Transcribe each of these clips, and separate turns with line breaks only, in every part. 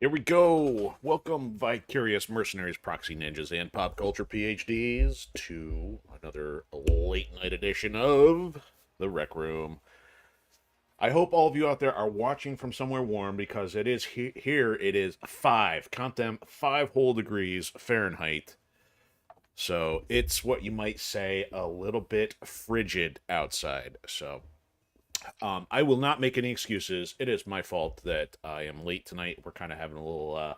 Here we go. Welcome, Vicarious Mercenaries, Proxy Ninjas, and Pop Culture PhDs, to another late night edition of The Rec Room. I hope all of you out there are watching from somewhere warm because it is here. It is count them, 5 whole degrees Fahrenheit. So it's what you might say a little bit frigid outside. So I will not make any excuses. It is my fault that I am late tonight. We're kind of having a little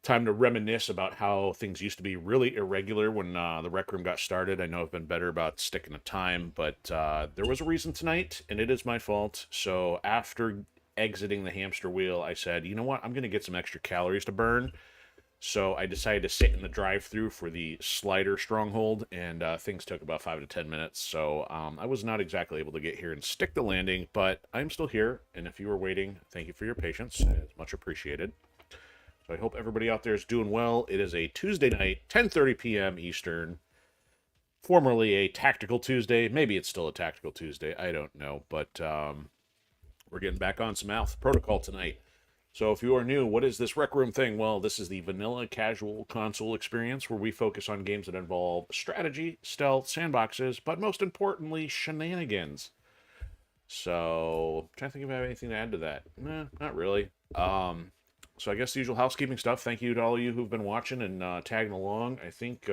time to reminisce about how things used to be really irregular when the rec room got started. I know I've been better about sticking to time, but there was a reason tonight, and it is my fault. So after exiting the hamster wheel, I said, you know what? I'm going to get some extra calories to burn. So I decided to sit in the drive-through for the Slider Stronghold, and things took about 5 to 10 minutes. So I was not exactly able to get here and stick the landing, but I'm still here. And if you were waiting, thank you for your patience. It's much appreciated. So I hope everybody out there is doing well. It is a Tuesday night, 10:30 p.m. Eastern. Formerly a tactical Tuesday. Maybe it's still a tactical Tuesday. I don't know, but we're getting back on some Alpha Protocol tonight. So if you are new, what is this Rec Room thing? Well, this is the vanilla casual console experience where we focus on games that involve strategy, stealth, sandboxes, but most importantly, shenanigans. So, I'm trying to think if I have anything to add to that. Nah, not really. So I guess the usual housekeeping stuff. Thank you to all of you who've been watching and tagging along. I think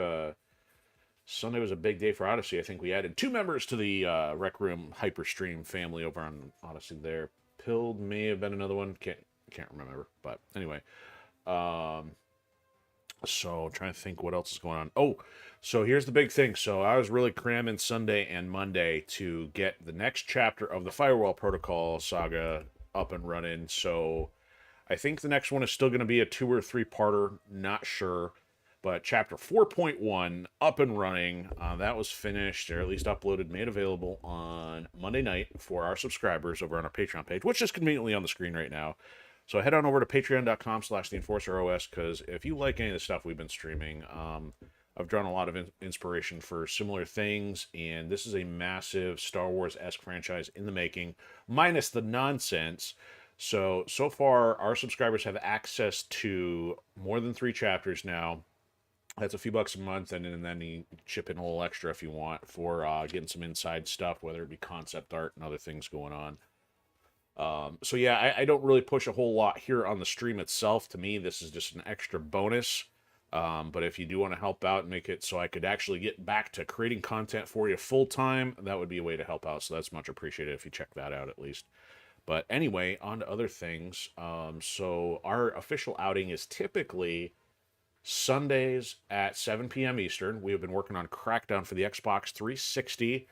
Sunday was a big day for Odysee. I think we added 2 members to the Rec Room Hyperstream family over on Odysee there. Pilled may have been another one. Can't remember. But anyway. So trying to think what else is going on. Oh, so here's the big thing. So I was really cramming Sunday and Monday to get the next chapter of the Firewall Protocol saga up and running. So I think the next one is still going to be a 2 or 3 parter, not sure. But chapter 4.1 up and running. That was finished, or at least uploaded, made available on Monday night for our subscribers over on our Patreon page, which is conveniently on the screen right now. So head on over to patreon.com/theenforceros, because if you like any of the stuff we've been streaming, I've drawn a lot of inspiration for similar things, and this is a massive Star Wars-esque franchise in the making, minus the nonsense. So far, our subscribers have access to more than 3 chapters now. That's a few bucks a month, and then you chip in a little extra if you want for getting some inside stuff, whether it be concept art and other things going on. So yeah, I don't really push a whole lot here on the stream itself. To me, this is just an extra bonus. But if you do want to help out and make it so I could actually get back to creating content for you full time, that would be a way to help out. So that's much appreciated if you check that out at least. But anyway, on to other things. So our official outing is typically Sundays at 7 p.m. Eastern. We have been working on Crackdown for the Xbox 360.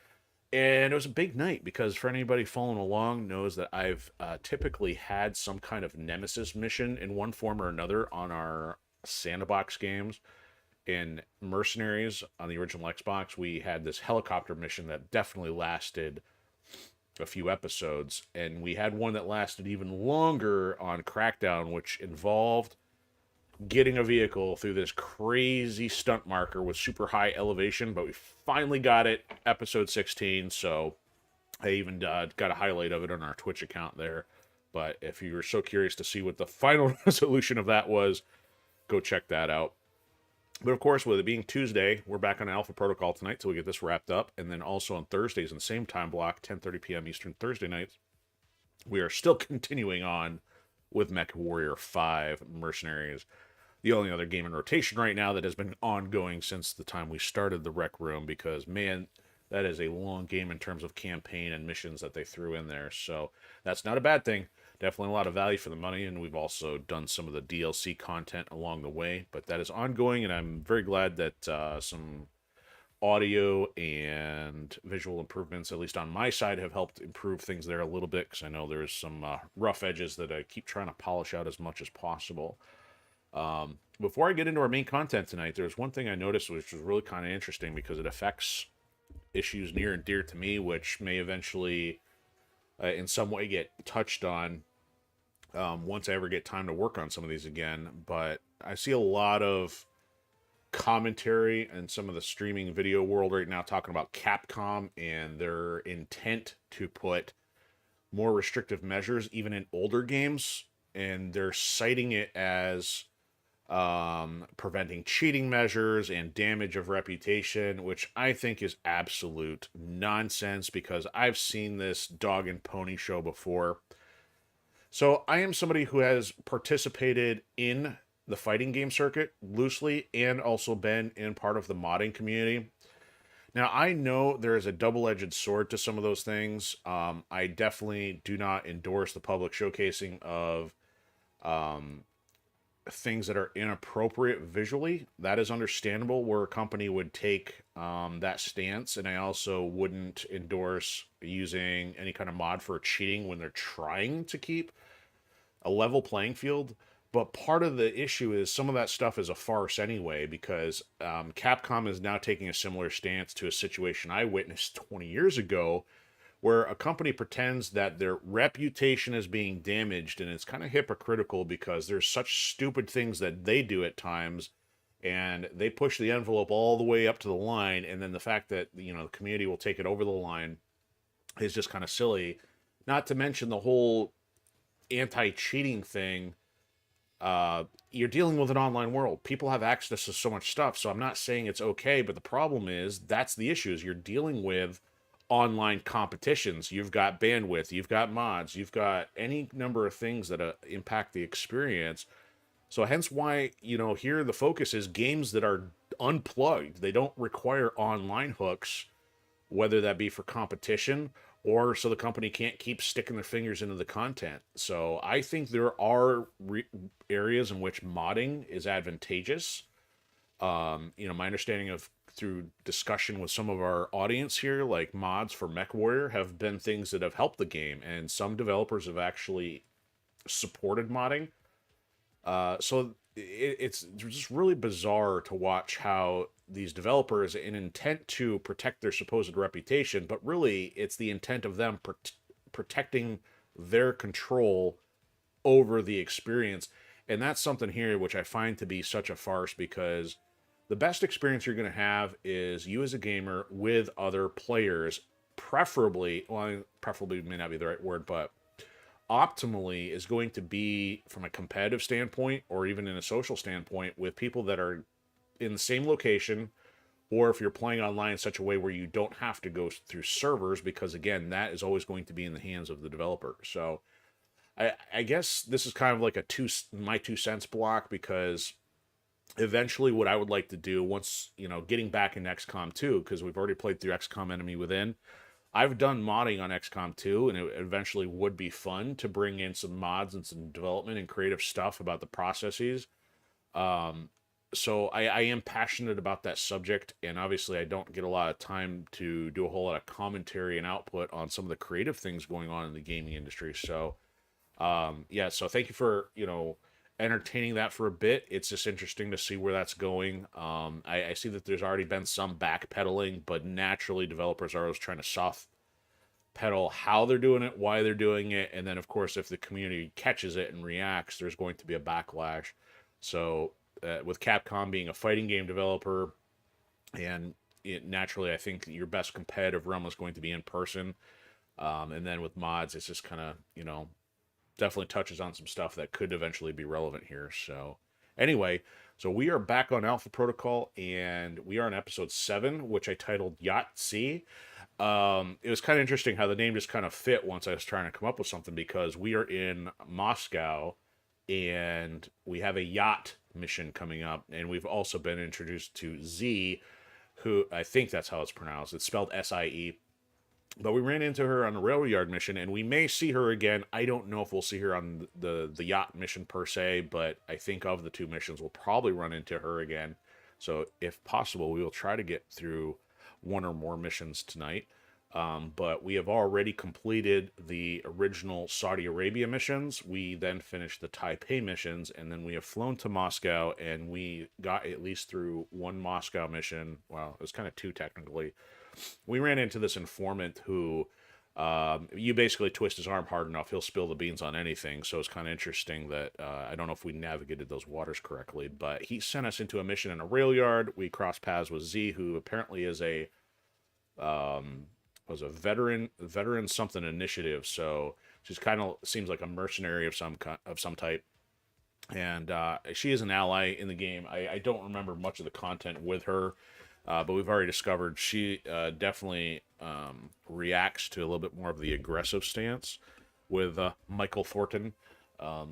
And it was a big night because for anybody following along knows that I've typically had some kind of nemesis mission in one form or another on our sandbox games. In Mercenaries on the original Xbox, we had this helicopter mission that definitely lasted a few episodes. And we had one that lasted even longer on Crackdown, which involved getting a vehicle through this crazy stunt marker with super high elevation, but we finally got it, episode 16. So I even got a highlight of it on our Twitch account there. But if you were so curious to see what the final resolution of that was, go check that out. But of course, with it being Tuesday, we're back on Alpha Protocol tonight till we get this wrapped up. And then also on Thursdays in the same time block, 10:30 p.m. Eastern Thursday nights, we are still continuing on with Mech Warrior 5 Mercenaries, the only other game in rotation right now that has been ongoing since the time we started the Rec Room, because, man, that is a long game in terms of campaign and missions that they threw in there. So that's not a bad thing. Definitely a lot of value for the money, and we've also done some of the DLC content along the way. But that is ongoing, and I'm very glad that some audio and visual improvements, at least on my side, have helped improve things there a little bit, because I know there's some rough edges that I keep trying to polish out as much as possible. Before I get into our main content tonight, there's one thing I noticed which was really kind of interesting because it affects issues near and dear to me, which may eventually, in some way, get touched on once I ever get time to work on some of these again. But I see a lot of commentary and some of the streaming video world right now talking about Capcom and their intent to put more restrictive measures even in older games and they're citing it as preventing cheating measures and damage of reputation, which I think is absolute nonsense because I've seen this dog and pony show before. So I am somebody who has participated in the fighting game circuit loosely and also been in part of the modding community. Now, I know there is a double edged sword to some of those things. I definitely do not endorse the public showcasing of um, things that are inappropriate visually. That is understandable where a company would take that stance. And I also wouldn't endorse using any kind of mod for cheating when they're trying to keep a level playing field. But part of the issue is some of that stuff is a farce anyway, because Capcom is now taking a similar stance to a situation I witnessed 20 years ago, where a company pretends that their reputation is being damaged, and it's kind of hypocritical because there's such stupid things that they do at times, and they push the envelope all the way up to the line, and then the fact that the community will take it over the line is just kind of silly. Not to mention the whole anti-cheating thing. You're dealing with an online world. People have access to so much stuff. So I'm not saying it's okay, but the problem is that's the issue is you're dealing with online competitions. You've got bandwidth, you've got mods, you've got any number of things that impact the experience. So hence why, here the focus is games that are unplugged. They don't require online hooks, whether that be for competition or so the company can't keep sticking their fingers into the content. So I think there are areas in which modding is advantageous. My understanding of through discussion with some of our audience here, like mods for MechWarrior, have been things that have helped the game, and some developers have actually supported modding. It's just really bizarre to watch how these developers, in intent to protect their supposed reputation, but really it's the intent of them protecting their control over the experience. And that's something here which I find to be such a farce, because the best experience you're going to have is you as a gamer with other players, preferably, well, preferably may not be the right word, but optimally is going to be from a competitive standpoint or even in a social standpoint with people that are in the same location, or if you're playing online in such a way where you don't have to go through servers, because again, that is always going to be in the hands of the developer. So I guess this is kind of like my 2 cents block, because eventually what I would like to do once, getting back in XCOM 2, because we've already played through XCOM Enemy Within. I've done modding on XCOM 2, and it eventually would be fun to bring in some mods and some development and creative stuff about the processes. So I am passionate about that subject, and obviously I don't get a lot of time to do a whole lot of commentary and output on some of the creative things going on in the gaming industry. So, so thank you for, entertaining that for a bit. It's just interesting to see where that's going. I see that there's already been some backpedaling, but naturally developers are always trying to soft pedal how they're doing it, why they're doing it, and then of course if the community catches it and reacts, there's going to be a backlash. So with Capcom being a fighting game developer, and naturally I think your best competitive realm is going to be in person, and then with mods it's just kind of definitely touches on some stuff that could eventually be relevant here. So anyway, so we are back on Alpha Protocol, and we are on episode 7, which I titled Yacht-SIE. It was kind of interesting how the name just kind of fit once I was trying to come up with something, because we are in Moscow and we have a yacht mission coming up, and we've also been introduced to Z, who I think that's how it's pronounced. It's spelled SIE. But we ran into her on the rail yard mission, and we may see her again. I don't know if we'll see her on the yacht mission per se, but I think of the 2 missions, we'll probably run into her again. So if possible, we will try to get through 1 or more missions tonight. But we have already completed the original Saudi Arabia missions. We then finished the Taipei missions, and then we have flown to Moscow, and we got at least through 1 Moscow mission. Well, it was kind of 2 technically. We ran into this informant who, you basically twist his arm hard enough, he'll spill the beans on anything. So it's kind of interesting that I don't know if we navigated those waters correctly, but he sent us into a mission in a rail yard. We crossed paths with Z, who apparently is a was a veteran something initiative. So she's kind of seems like a mercenary of some type, and she is an ally in the game. I don't remember much of the content with her, but we've already discovered she definitely reacts to a little bit more of the aggressive stance with Michael Thornton.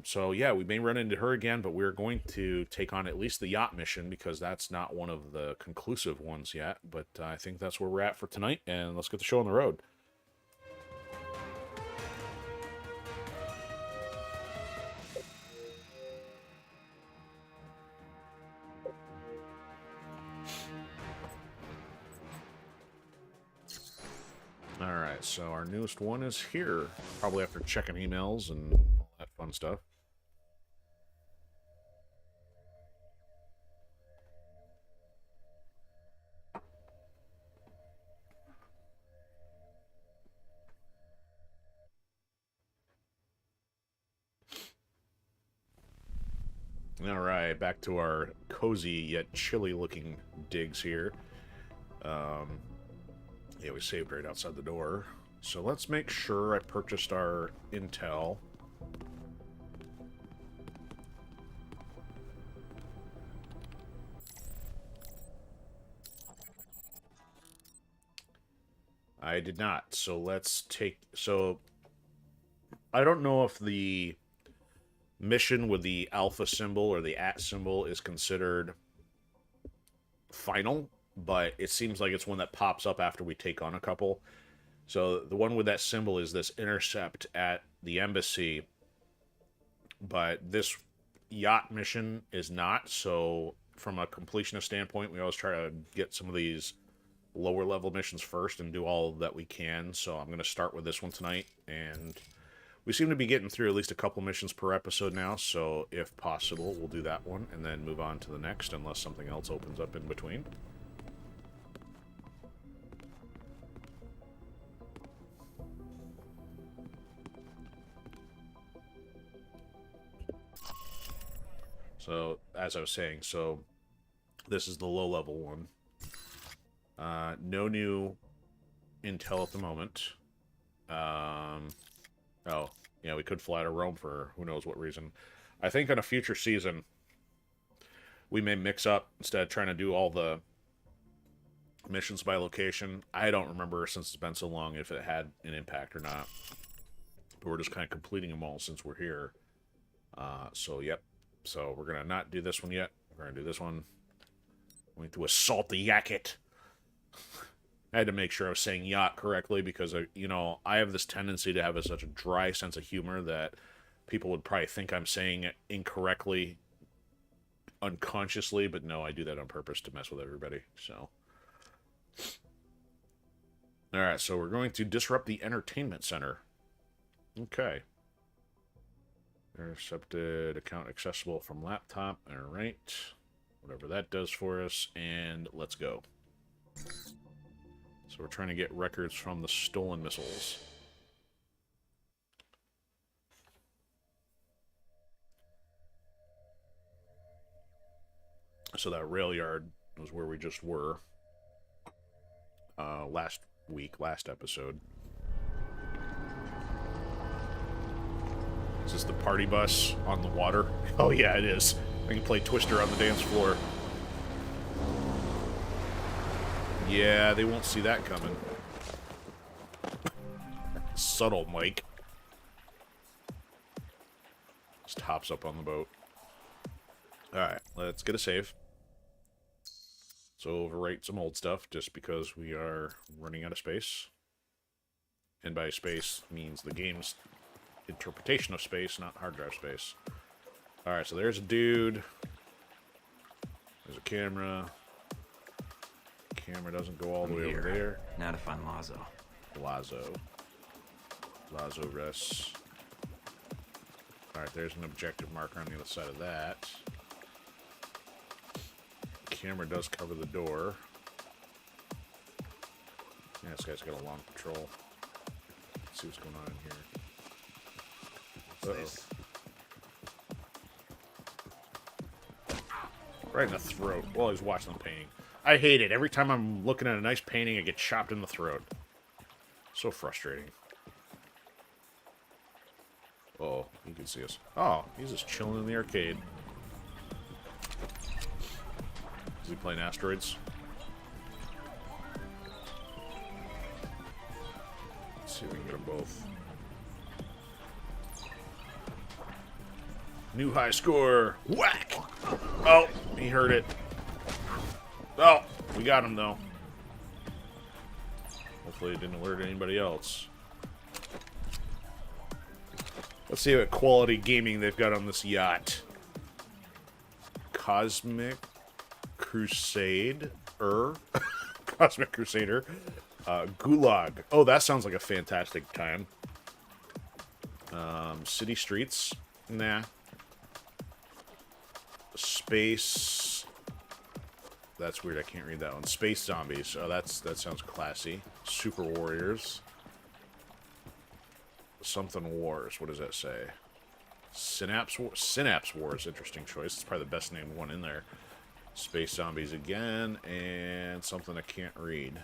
So yeah, we may run into her again, but we're going to take on at least the yacht mission because that's not one of the conclusive ones yet. But I think that's where we're at for tonight, and let's get the show on the road. All right, so our newest one is here. Probably after checking emails and all that fun stuff. All right, back to our cozy yet chilly-looking digs here. Yeah, we saved right outside the door. So let's make sure I purchased our intel. I did not. So let's take... So I don't know if the mission with the alpha symbol or the @ symbol is considered final, but it seems like it's one that pops up after we take on a couple. So the one with that symbol is this intercept at the embassy, but this yacht mission is not. So from a completionist standpoint, we always try to get some of these lower level missions first and do all that we can. So I'm going to start with this one tonight, and we seem to be getting through at least a couple missions per episode now, so if possible, we'll do that one and then move on to the next unless something else opens up in between. So, as I was saying, so this is the low-level one. No new intel at the moment. Oh, yeah, we could fly to Rome for who knows what reason. I think in a future season, we may mix up, instead of trying to do all the missions by location. I don't remember, since it's been so long, if it had an impact or not. But we're just kind of completing them all since we're here. So, yep. So, we're going to not do this one yet. We're going to do this one. We're going to assault the Yacht. I had to make sure I was saying yacht correctly because, you know, I have this tendency to have such a dry sense of humor that people would probably think I'm saying it incorrectly unconsciously, but no, I do that on purpose to mess with everybody, so. Alright, so we're going to disrupt the entertainment center. Okay. Intercepted account accessible from laptop. Alright. Whatever that does for us, and let's go. So we're trying to get records from the stolen missiles. So that rail yard was where we just were last episode. Is this the party bus on the water? Oh yeah, it is. I can play Twister on the dance floor. Yeah, they won't see that coming. Subtle, Mike. Just hops up on the boat. Alright, let's get a save. So overwrite some old stuff just because we are running out of space. And by space means the game's interpretation of space, not hard drive space. Alright, so there's a dude. There's a camera. Camera doesn't go all the way over there.
Now to find Lazo.
Lazo rests. Alright, there's an objective marker on the other side of that. Camera does cover the door. Yeah, this guy's got a long patrol. Let's see what's going on in here. Uh-oh. Right in the throat while he's watching the painting. I hate it. Every time I'm looking at a nice painting, I get chopped in the throat. So frustrating. Oh, he can see us. Oh, he's just chilling in the arcade. Is he playing Asteroids? Let's see if we can get them both. New high score. Whack! Oh, he heard it. Oh, we got him though. Hopefully it didn't alert anybody else. Let's see what quality gaming they've got on this yacht. Cosmic Crusade. Cosmic Crusader. Gulag. Oh, that sounds like a fantastic time. City Streets. Nah. Space. That's weird. I can't read that one. Space Zombies. Oh, that sounds classy. Super Warriors. Something Wars. What does that say? Synapse Wars. Interesting choice. It's probably the best named one in there. Space Zombies again, and something I can't read.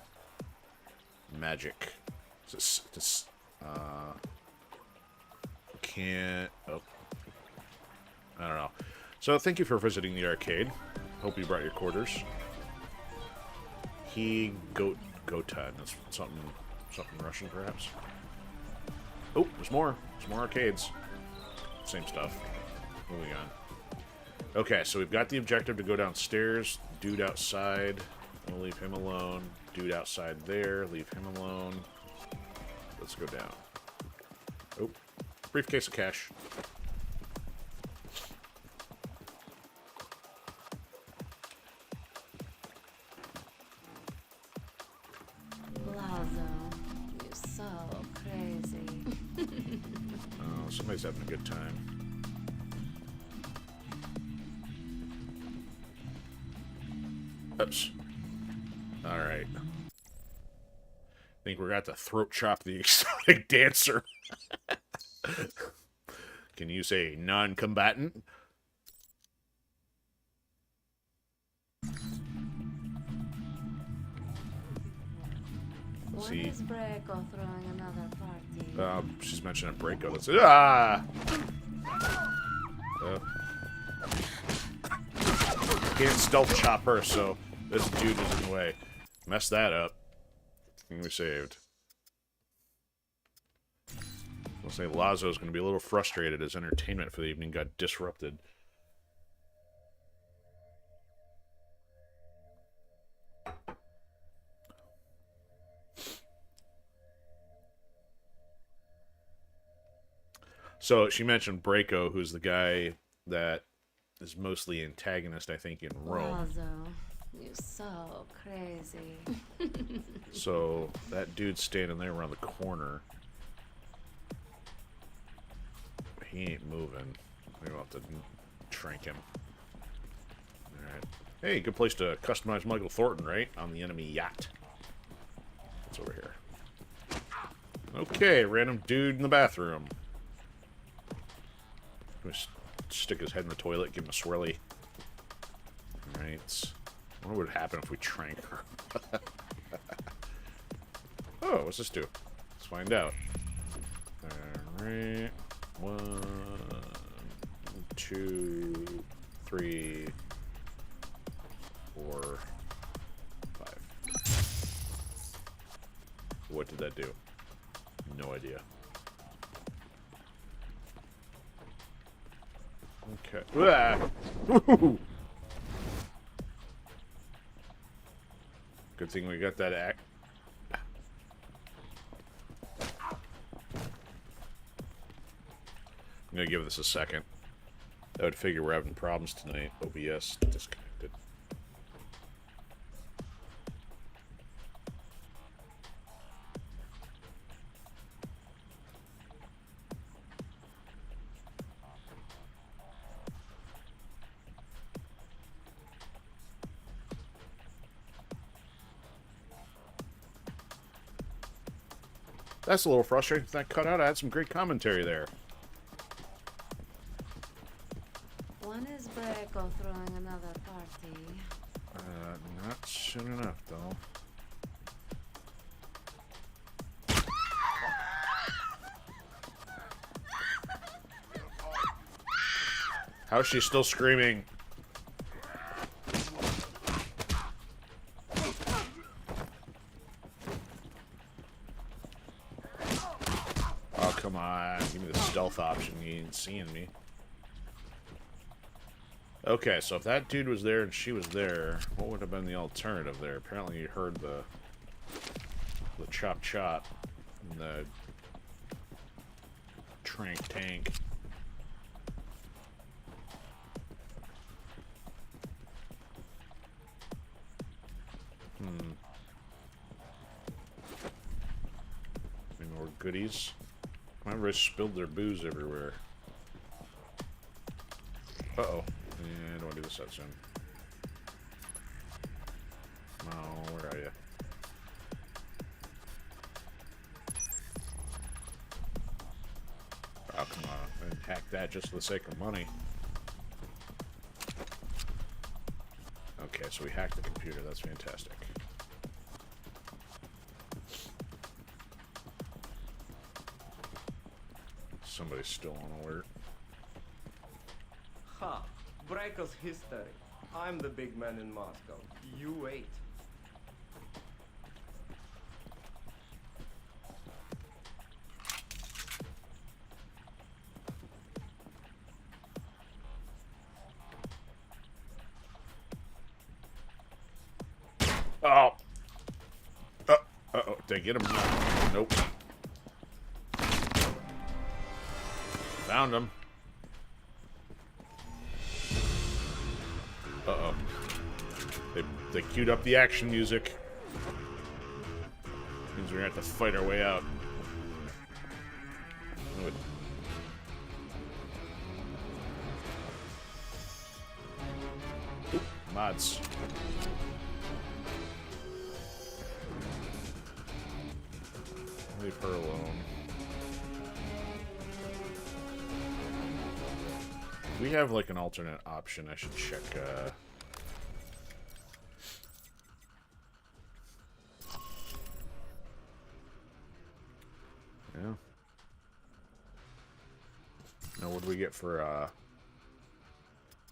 Magic. Can't. Oh. I don't know. So thank you for visiting the arcade. Hope you brought your quarters. Gotan. That's something Russian, perhaps. Oh, there's more. There's more arcades. Same stuff. Moving on. Okay, so we've got the objective to go downstairs. Dude outside. We'll leave him alone. Dude outside there. Leave him alone. Let's go down. Oh, briefcase of cash. Somebody's having a good time. Oops. Alright. Think we're going to have to throat chop the exotic dancer. Can you say non-combatant?
When is Braco throwing another party?
She's mentioning Braco. Let's see. Ah! Can't stealth chop her, so this dude is in the way. Mess that up. Thing we saved. I'll say Lazo's going to be a little frustrated as entertainment for the evening got disrupted. So she mentioned Braco, who's the guy that is mostly antagonist, I think, in Rome.
Lazo, you're so crazy.
So that dude's standing there around the corner. He ain't moving. We'll have to trank him. Alright. Hey, good place to customize Michael Thornton, right? On the enemy yacht. What's over here? Okay, random dude in the bathroom. Stick his head in the toilet, give him a swirly. Alright. I wonder what would happen if we trank her. Oh, what's this do? Let's find out. Alright. 1, 2, 3, 4, 5. What did that do? No idea. Okay. Good thing we got that act. I'm gonna give this a second. I would figure we're having problems tonight. OBS disconnected. That's a little frustrating. That cut out. I had some great commentary there.
When is Braco throwing another party?
Not soon enough, though. How's she still screaming? Oh, come on. Give me the stealth option. He ain't seeing me. Okay, so if that dude was there and she was there, what would have been the alternative there? Apparently you heard the chop-chop and the tank. Any more goodies? Everybody spilled their booze everywhere. Uh-oh. Yeah, I don't want to do this that soon. Oh, where are you? Oh, come on. I didn't hack that just for the sake of money. Okay, so we hacked the computer. That's fantastic. Somebody's still on alert.
Ha! Breaker's history. I'm the big man in Moscow. You wait.
Oh! Uh-oh. Did I get him? Nope. Found him. Uh-oh. They queued up the action music. Means we're gonna have to fight our way out. Oop, mods. Leave her alone. We have like an alternate option. I should check. Yeah. Now, what do we get for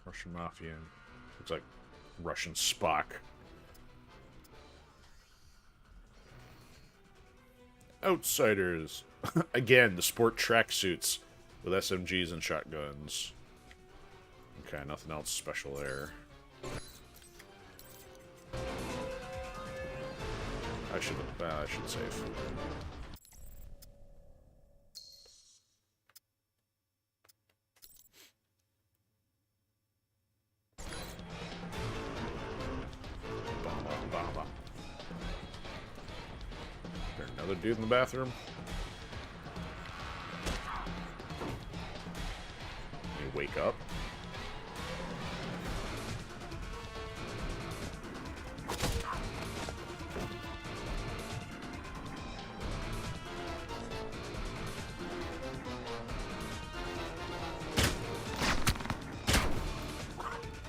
Russian Mafia? Looks like Russian Spock. Outsiders. Again, the sport tracksuits with SMGs and shotguns. Okay, nothing else special there. I should save. Is there another dude in the bathroom? Can you wake up?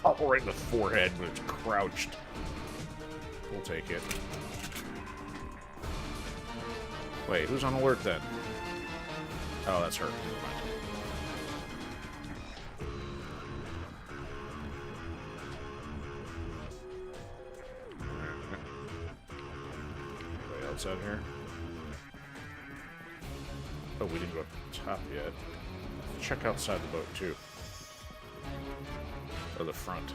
Oh, right in the forehead when it's crouched. We'll take it. Wait, who's on alert then? Oh, that's her. Never mind. Anybody else out here? Oh, we didn't go up the top yet. Check outside the boat, too. Or the front.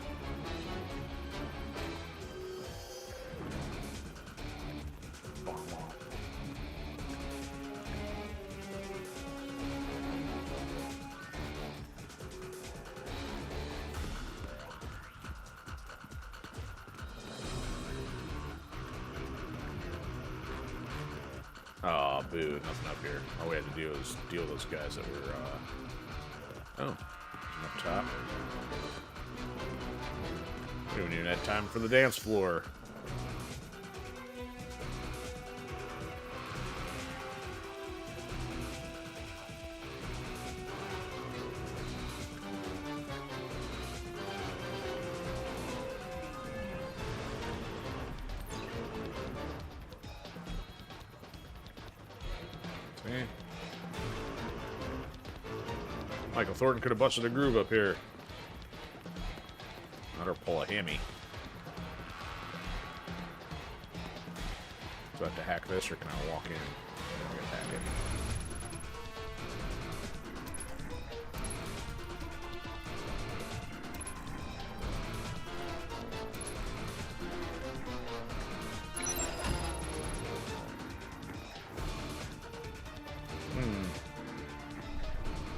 Oh, boo, nothing up here. All we had to do was deal with those guys that were, oh, up top. We haven't even had time for the dance floor. Michael Thornton could have busted a groove up here. Let her pull a hammy. Do I have to hack this, or can I walk in? I'm gonna hack it.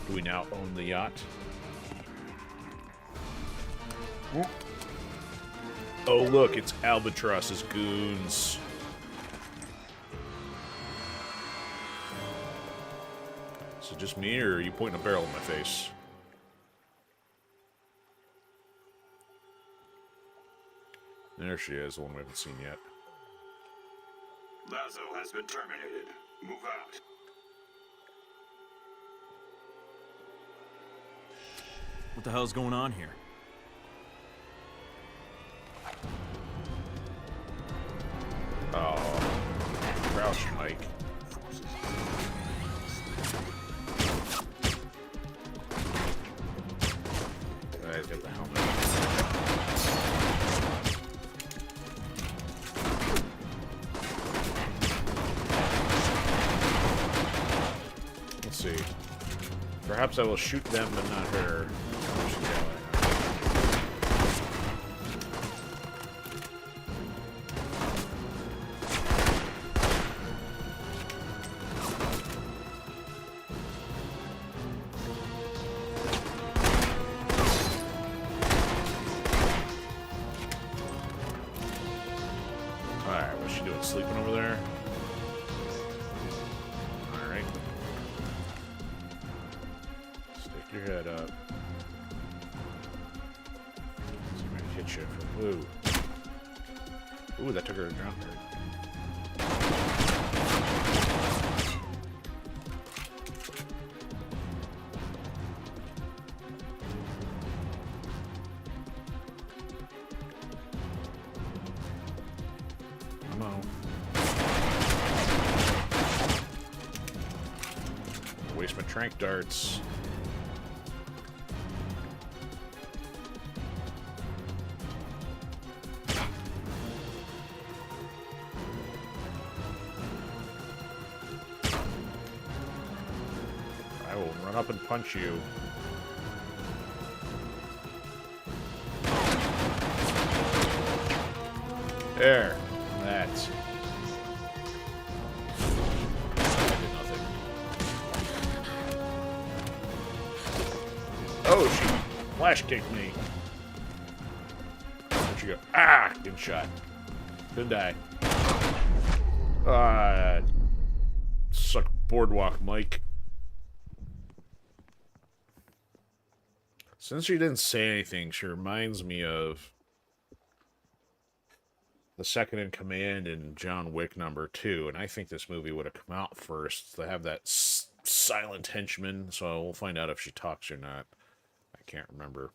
Do we now own the yacht? Oh, look, it's Albatross's goons. Is it just me, or are you pointing a barrel in my face? There she is, the one we haven't seen yet.
Lazo has been terminated. Move out.
What the hell's going on here?
Oh, crouch, Mike. Guys, get the helmet. Let's see. Perhaps I will shoot them, but not her. Alright, what's she doing? Sleeping over there? Alright. Stick your head up. See if I can hit you from blue. Ooh, that took her to drop her. Come on. Waste my trank darts. I will run up and punch you. There. That. I did nothing. Oh, she flash kicked me. Where'd she go? Ah! Getting shot. Didn't die. Suck boardwalk, Mike. Since she didn't say anything, she reminds me of the second in command in John Wick #2, and I think this movie would have come out first to have that silent henchman, so we'll find out if she talks or not. I can't remember.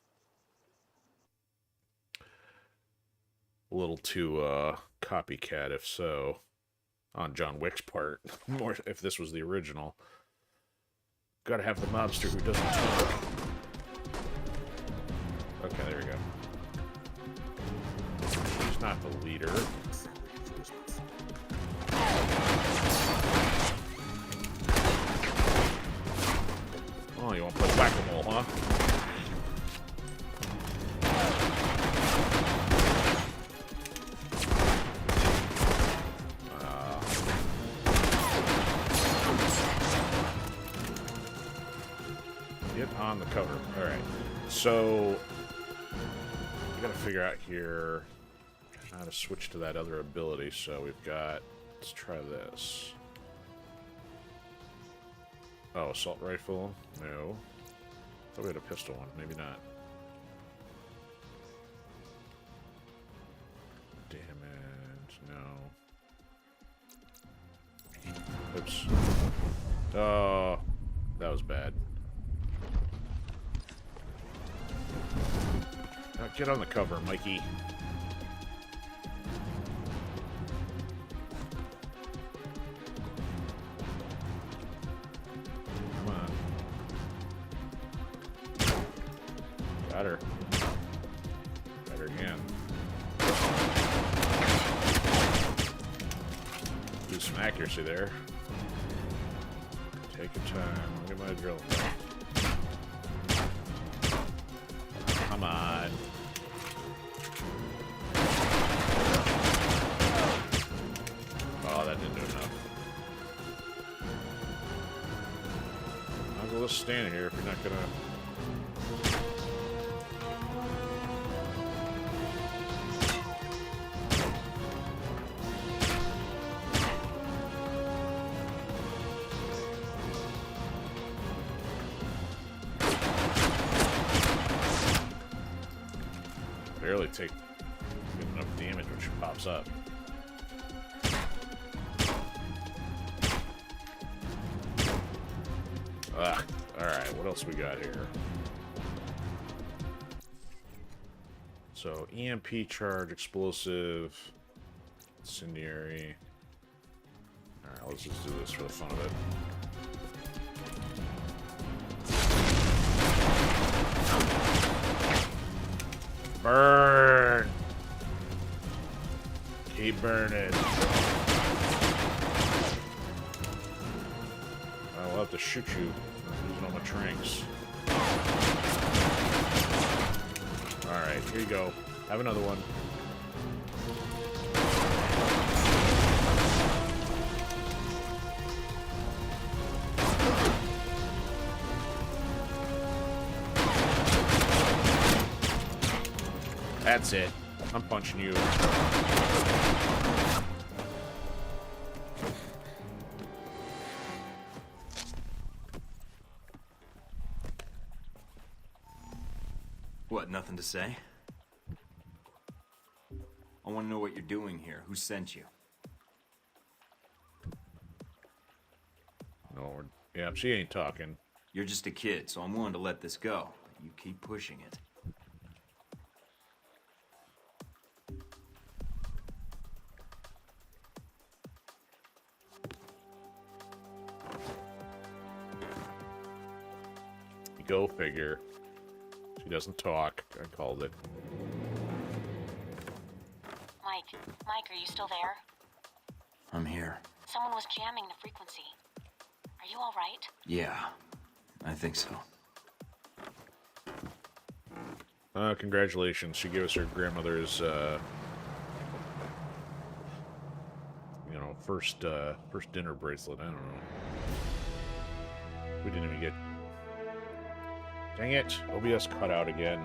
A little too copycat, if so, on John Wick's part. More if this was the original. Gotta have the mobster who doesn't talk. Okay, there we go. She's not the leader. Oh, you want to play whack-a-mole, huh? Get on the cover. Alright. So, we gotta figure out here how to switch to that other ability. So we've got, let's try this. Oh, assault rifle? No. Thought we had a pistol one. Maybe not. Damage? No. Oops. Oh, that was bad. Now get on the cover, Mikey. Come on. Got her. Got her some accuracy there. Take your time. Look at my drill. Come on. Oh, that didn't do enough. Might as well just stand here if you're not gonna... Barely take enough damage when she pops up. Alright, what else we got here? So, EMP charge, explosive, incendiary. Alright, let's just do this for the fun of it. Burn! Keep burning. I'll have to shoot you. I'm using all my tranks. Alright, here you go. Have another one. That's it. I'm punching you.
What, nothing to say? I want to know what you're doing here. Who sent you?
No, yeah, she ain't talking.
You're just a kid, so I'm willing to let this go. You keep pushing it.
Go figure. She doesn't talk. I called it.
Mike, are you still there?
I'm here.
Someone was jamming the frequency. Are you all right?
Yeah, I think so.
Congratulations. She gave us her grandmother's, first dinner bracelet. I don't know. We didn't even get... Dang it! OBS cut out again.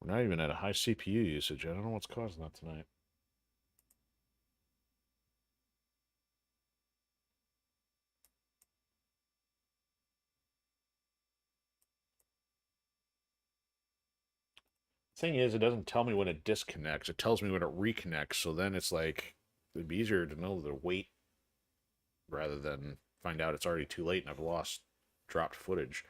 We're not even at a high CPU usage. I don't know what's causing that tonight. Thing is, it doesn't tell me when it disconnects. It tells me when it reconnects. So then it's like, it'd be easier to know to wait rather than find out it's already too late and I've dropped footage.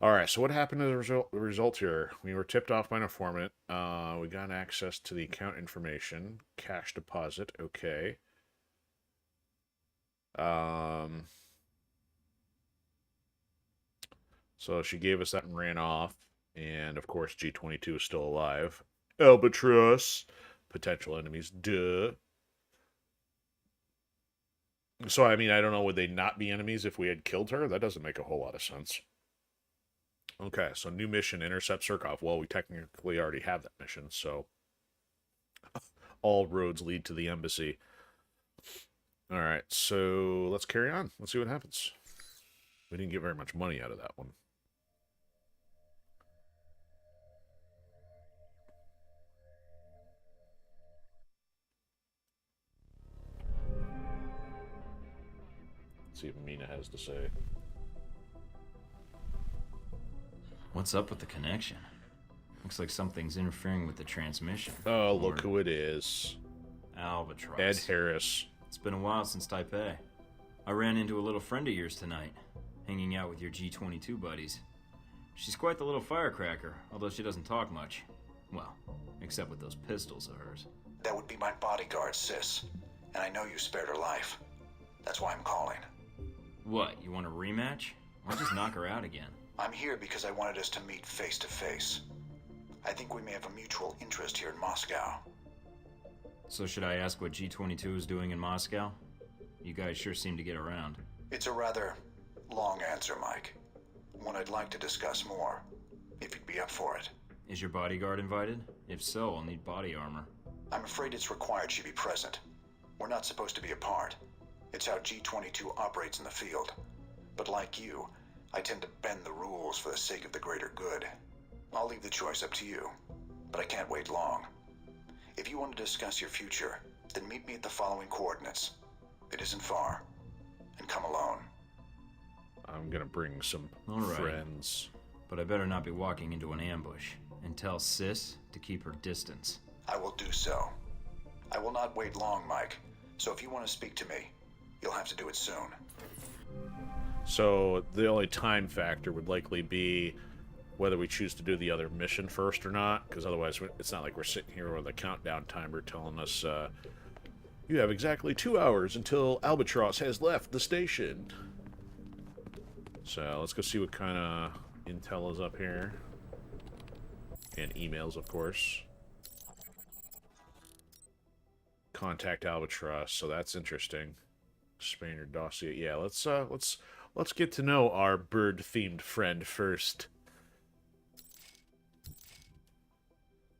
All right, so what happened as a result here? We were tipped off by an informant. We got access to the account information, cash deposit. Okay. So she gave us that and ran off. And, of course, G22 is still alive. Albatross. Potential enemies. Duh. So, I mean, I don't know. Would they not be enemies if we had killed her? That doesn't make a whole lot of sense. Okay, so new mission, intercept Surkov. Well, we technically already have that mission, so... all roads lead to the embassy. Alright, so let's carry on. Let's see what happens. We didn't get very much money out of that one. See what Mina has to say.
What's up with the connection? Looks like something's interfering with the transmission.
Oh, look who it is.
Albatross.
Ed Harris.
It's been a while since Taipei. I ran into a little friend of yours tonight, hanging out with your G22 buddies. She's quite the little firecracker, although she doesn't talk much. Well, except with those pistols of hers.
That would be my bodyguard, sis. And I know you spared her life. That's why I'm calling.
What, you want a rematch? Why just knock her out again?
I'm here because I wanted us to meet face to face. I think we may have a mutual interest here in Moscow.
So should I ask what G22 is doing in Moscow? You guys sure seem to get around.
It's a rather long answer, Mike. One I'd like to discuss more, if you'd be up for it.
Is your bodyguard invited? If so, I'll need body armor.
I'm afraid it's required she be present. We're not supposed to be apart. It's how G22 operates in the field. But like you, I tend to bend the rules for the sake of the greater good. I'll leave the choice up to you, but I can't wait long. If you want to discuss your future, then meet me at the following coordinates. It isn't far. And come alone.
I'm gonna bring some
All right.
friends.
But I better not be walking into an ambush. And tell Sis to keep her distance.
I will do so. I will not wait long, Mike. So if you want to speak to me, you'll have to do it soon.
So the only time factor would likely be whether we choose to do the other mission first or not, because otherwise it's not like we're sitting here with a countdown timer telling us, you have exactly 2 hours until Albatross has left the station. So let's go see what kind of intel is up here. And emails, of course. Contact Albatross, so that's interesting. Spaniard dossier. Yeah, let's get to know our bird-themed friend first.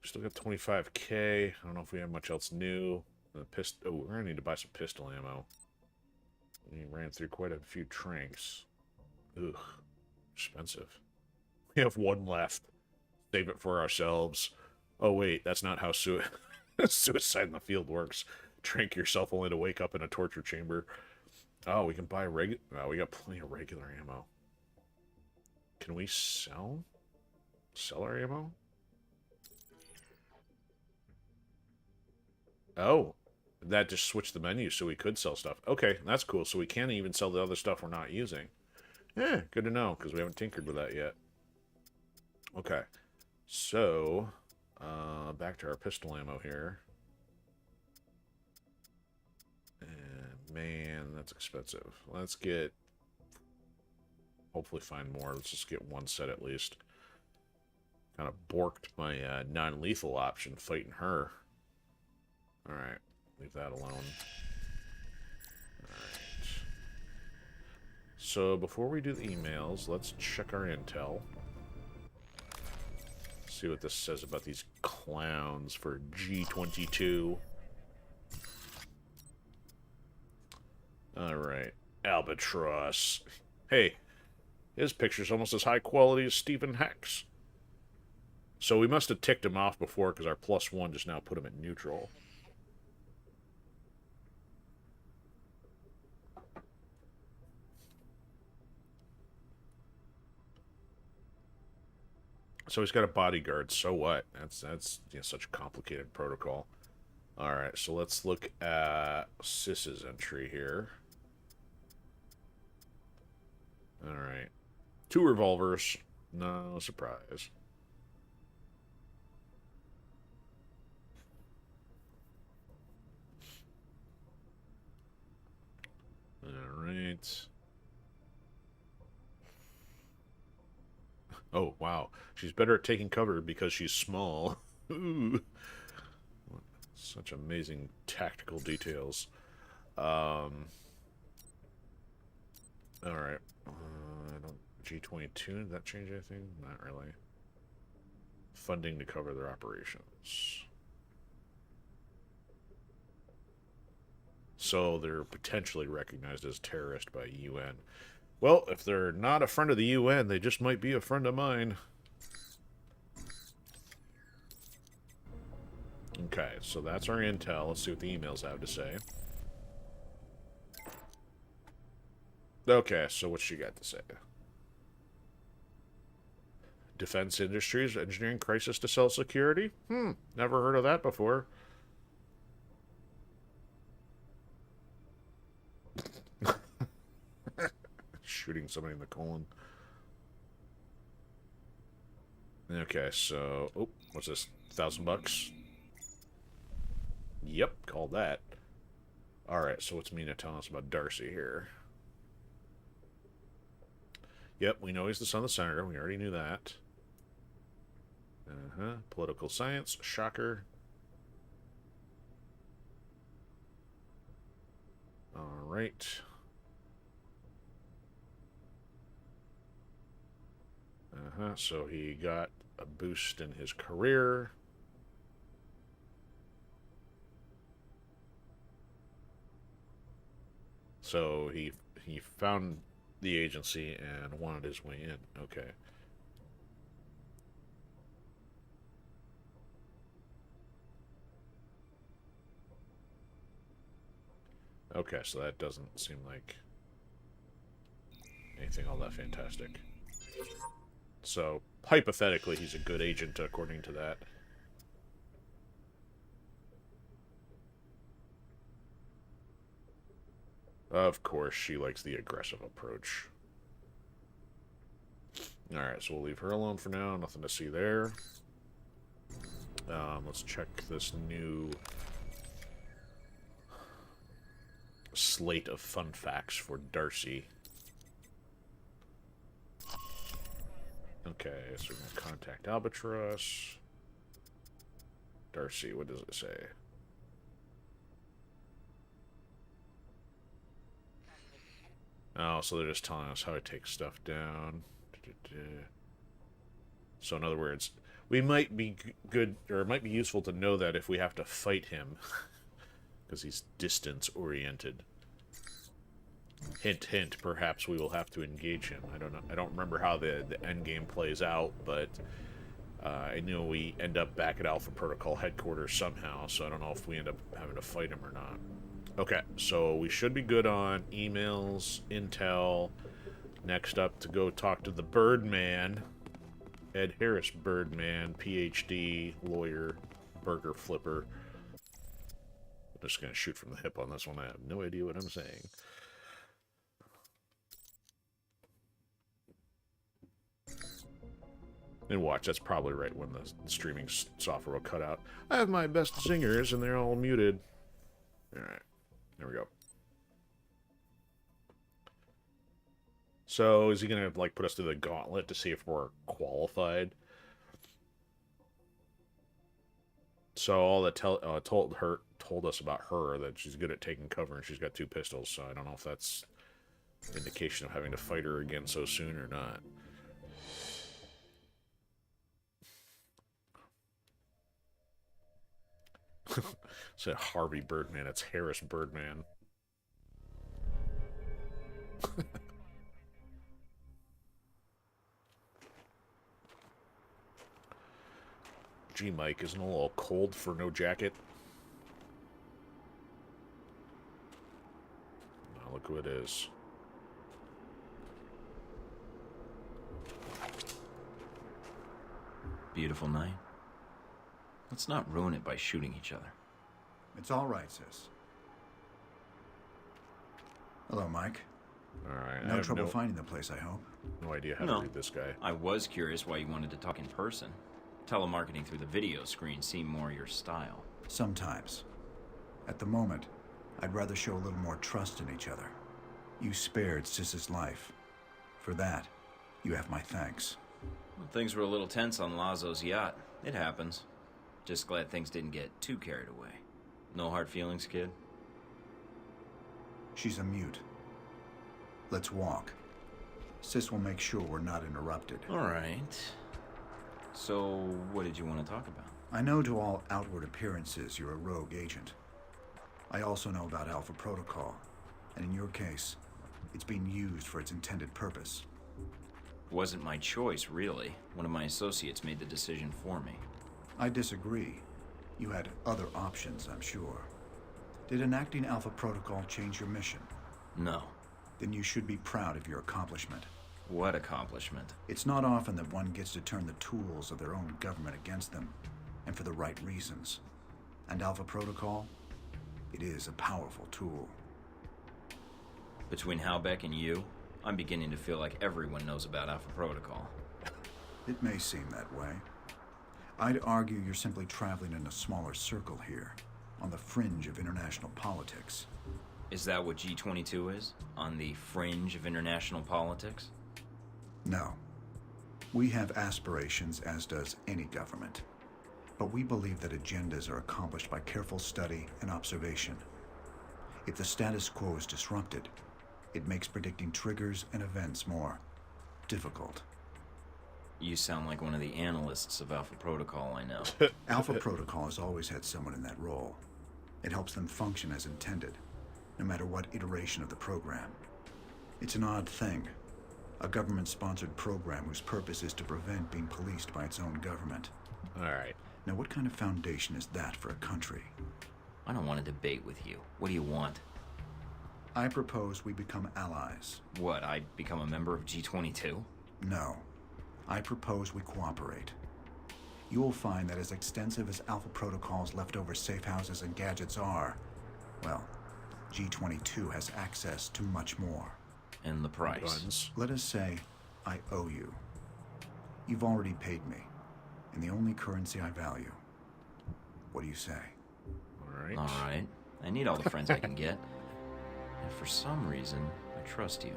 Still got 25k. I don't know if we have much else new. Oh, we're gonna need to buy some pistol ammo. We ran through quite a few tranks. Ugh, expensive. We have one left. Save it for ourselves. Oh wait, that's not how suicide in the field works. Trank yourself only to wake up in a torture chamber. Oh, we can buy oh, we got plenty of regular ammo. Can we sell our ammo? Oh, that just switched the menu so we could sell stuff. Okay, that's cool. So we can even sell the other stuff we're not using. Yeah, good to know, because we haven't tinkered with that yet. Okay, so back to our pistol ammo here. And man, that's expensive. Let's get, hopefully find more. Let's just get one set at least. Kind of borked my non-lethal option fighting her. Alright, leave that alone. Alright. So, before we do the emails, let's check our intel. See what this says about these clowns for G22. Alright, Albatross. Hey, his picture's almost as high quality as Stephen Heck's. So we must have ticked him off before because our +1 just now put him at neutral. So he's got a bodyguard. So what? That's you know, such a complicated protocol. All right, so let's look at Sis's entry here. All right, 2 revolvers. No surprise. All right. Oh, wow. She's better at taking cover because she's small. Ooh. Such amazing tactical details. Alright. G22, did that change anything? Not really. Funding to cover their operations. So they're potentially recognized as terrorist by UN. Well, if they're not a friend of the UN, they just might be a friend of mine. Okay, so that's our intel. Let's see what the emails have to say. Okay, so what's she got to say? Defense industries, engineering crisis to sell security? Never heard of that before. Shooting somebody in the colon. Okay, so... Oh, what's this? $1,000? Yep, called that. Alright, so what's Mina telling us about Darcy here? Yep, we know he's the son of the senator. We already knew that. Political science. Shocker. All right. So he got a boost in his career. So he found the agency and wanted his way in. Okay. Okay, so that doesn't seem like anything all that fantastic. So, hypothetically, he's a good agent according to that. Of course, she likes the aggressive approach. Alright, so we'll leave her alone for now. Nothing to see there. Let's check this new slate of fun facts for Darcy. Okay, so we're going to contact Albatross. Darcy, what does it say? Oh, so they're just telling us how to take stuff down. So in other words, we might be good, or it might be useful to know that if we have to fight him. Because he's distance-oriented. Hint, hint, perhaps we will have to engage him. I don't know. I don't remember how the end game plays out, but I know we end up back at Alpha Protocol headquarters somehow, so I don't know if we end up having to fight him or not. Okay, so we should be good on emails, intel. Next up to go talk to the Birdman. Ed Harris Birdman, PhD, lawyer, burger flipper. I'm just going to shoot from the hip on this one. I have no idea what I'm saying. And watch, that's probably right when the streaming software will cut out. I have my best zingers, and they're all muted. Alright, there we go. So, is he going to, like, put us through the gauntlet to see if we're qualified? So, all that told us about her that she's good at taking cover, and she's got 2 pistols, so I don't know if that's an indication of having to fight her again so soon or not. Said Harvey Birdman, it's Harris Birdman. Gee, Mike, isn't it a little cold for no jacket? Oh, look who it is.
Beautiful night. Let's not ruin it by shooting each other.
It's all right, sis. Hello, Mike.
Alright,
No trouble finding the place, I hope.
No idea how to read this guy.
I was curious why you wanted to talk in person. Telemarketing through the video screen seemed more your style.
Sometimes. At the moment, I'd rather show a little more trust in each other. You spared Sis's life. For that, you have my thanks.
Well, things were a little tense on Lazo's yacht. It happens. Just glad things didn't get too carried away. No hard feelings, kid?
She's a mute. Let's walk. Sis will make sure we're not interrupted.
All right. So, what did you want to talk about?
I know to all outward appearances you're a rogue agent. I also know about Alpha Protocol, and in your case, it's being used for its intended purpose.
It wasn't my choice, really. One of my associates made the decision for me.
I disagree. You had other options, I'm sure. Did enacting Alpha Protocol change your mission?
No.
Then you should be proud of your accomplishment.
What accomplishment?
It's not often that one gets to turn the tools of their own government against them, and for the right reasons. And Alpha Protocol? It is a powerful tool.
Between Halbeck and you, I'm beginning to feel like everyone knows about Alpha Protocol.
It may seem that way. I'd argue you're simply traveling in a smaller circle here, on the fringe of international politics.
Is that what G22 is? On the fringe of international politics?
No. We have aspirations, as does any government. But we believe that agendas are accomplished by careful study and observation. If the status quo is disrupted, it makes predicting triggers and events more difficult.
You sound like one of the analysts of Alpha Protocol I know.
Alpha Protocol has always had someone in that role. It helps them function as intended, no matter what iteration of the program. It's an odd thing. A government-sponsored program whose purpose is to prevent being policed by its own government.
All right.
Now, what kind of foundation is that for a country?
I don't want to debate with you. What do you want?
I propose we become allies.
What, I become a member of G22?
No. I propose we cooperate. You will find that as extensive as Alpha Protocol's leftover safe houses and gadgets are, well, G22 has access to much more.
And the price?
Guns.
Let us say I owe you. You've already paid me, in the only currency I value. What do you say?
All right.
All right. I need all the friends I can get. And for some reason, I trust you.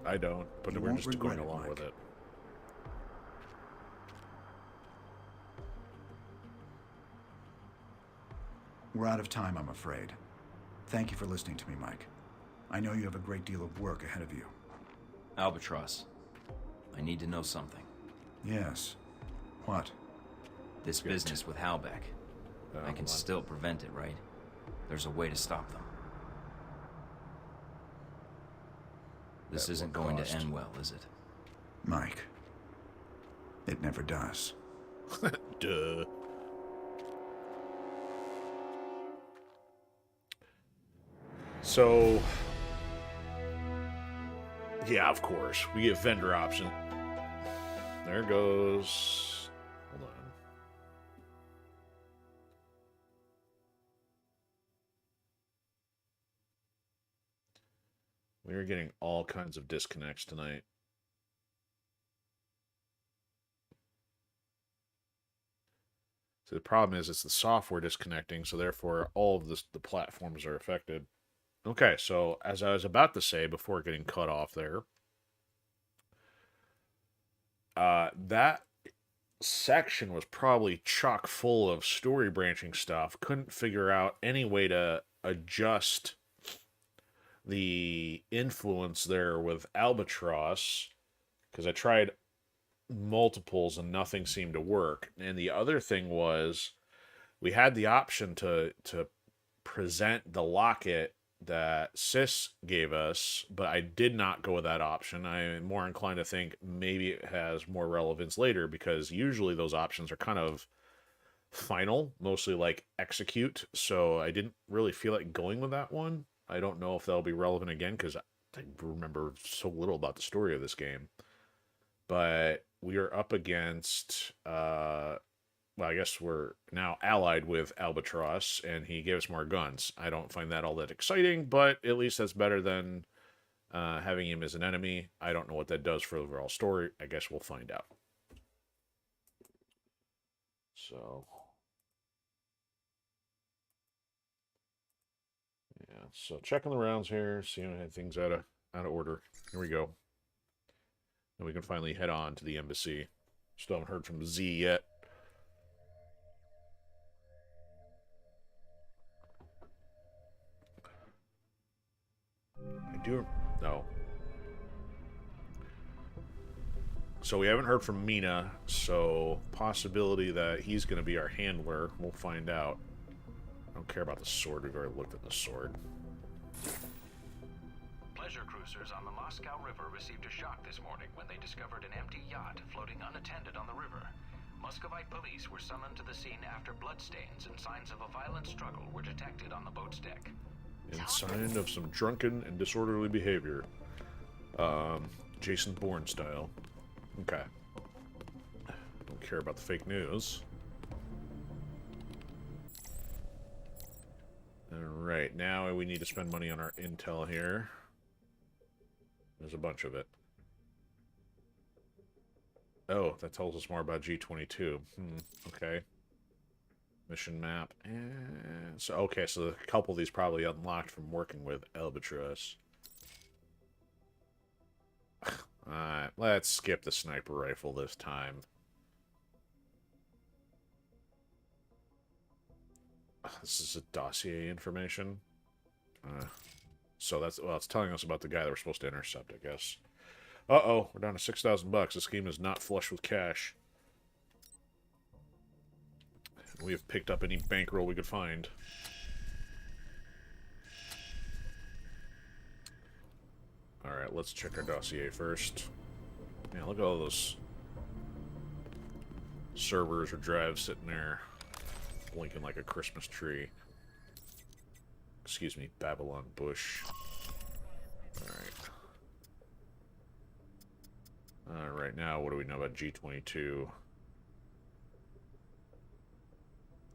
I don't, but
You
we're
won't
just going
regret it,
along
Mike.
with it.
We're out of time, I'm afraid. Thank you for listening to me, Mike. I know you have a great deal of work ahead of you.
Albatross, I need to know something.
Yes. What?
This
Good.
business with Halbeck. I can still prevent it, right? There's a way to stop them. This
At
isn't
what
going
cost?
to end well, is it?
Mike. It never does.
Duh. So, yeah, of course, we get vendor option. There goes. Hold on. We are getting all kinds of disconnects tonight. So the problem is it's the software disconnecting, so therefore all of the platforms are affected. Okay, so as I was about to say before getting cut off there, that section was probably chock full of story branching stuff. Couldn't figure out any way to adjust the influence there with Albatross, because I tried multiples and nothing seemed to work. And the other thing was we had the option to present the locket that Sis gave us, but I did not go with that option. I am more inclined to think maybe it has more relevance later, because usually those options are kind of final, mostly like execute. So I didn't really feel like going with that one. I don't know if that'll be relevant again, because I remember so little about the story of this game. But we are up against, well, I guess we're now allied with Albatross, and he gave us more guns. I don't find that all that exciting, but at least that's better than having him as an enemy. I don't know what that does for the overall story. I guess we'll find out. So, yeah. So checking the rounds here, seeing if anything's out of order. Here we go. And we can finally head on to the embassy. Still haven't heard from Z yet. I do... No. So we haven't heard from Mina, so possibility that he's going to be our handler. We'll find out. I don't care about the sword. We've already looked at the sword.
Pleasure cruisers on the Moscow River received a shock this morning when they discovered an empty yacht floating unattended on the river. Muscovite police were summoned to the scene after bloodstains and signs of a violent struggle were detected on the boat's deck.
And sign of some drunken and disorderly behavior. Jason Bourne style. Okay. Don't care about the fake news. Alright, now we need to spend money on our intel here. There's a bunch of it. Oh, that tells us more about G22. Okay. Mission map. And so, okay, so a couple of these probably unlocked from working with Albatross. Alright, let's skip the sniper rifle this time. This is a dossier information. So that's, well, it's telling us about the guy that we're supposed to intercept, I guess. Uh-oh, we're down to $6,000. This game is not flush with cash. We have picked up any bankroll we could find. Alright, let's check our dossier first. Yeah, look at all those servers or drives sitting there, blinking like a Christmas tree. Excuse me, Babylon Bush. Alright, now what do we know about G22?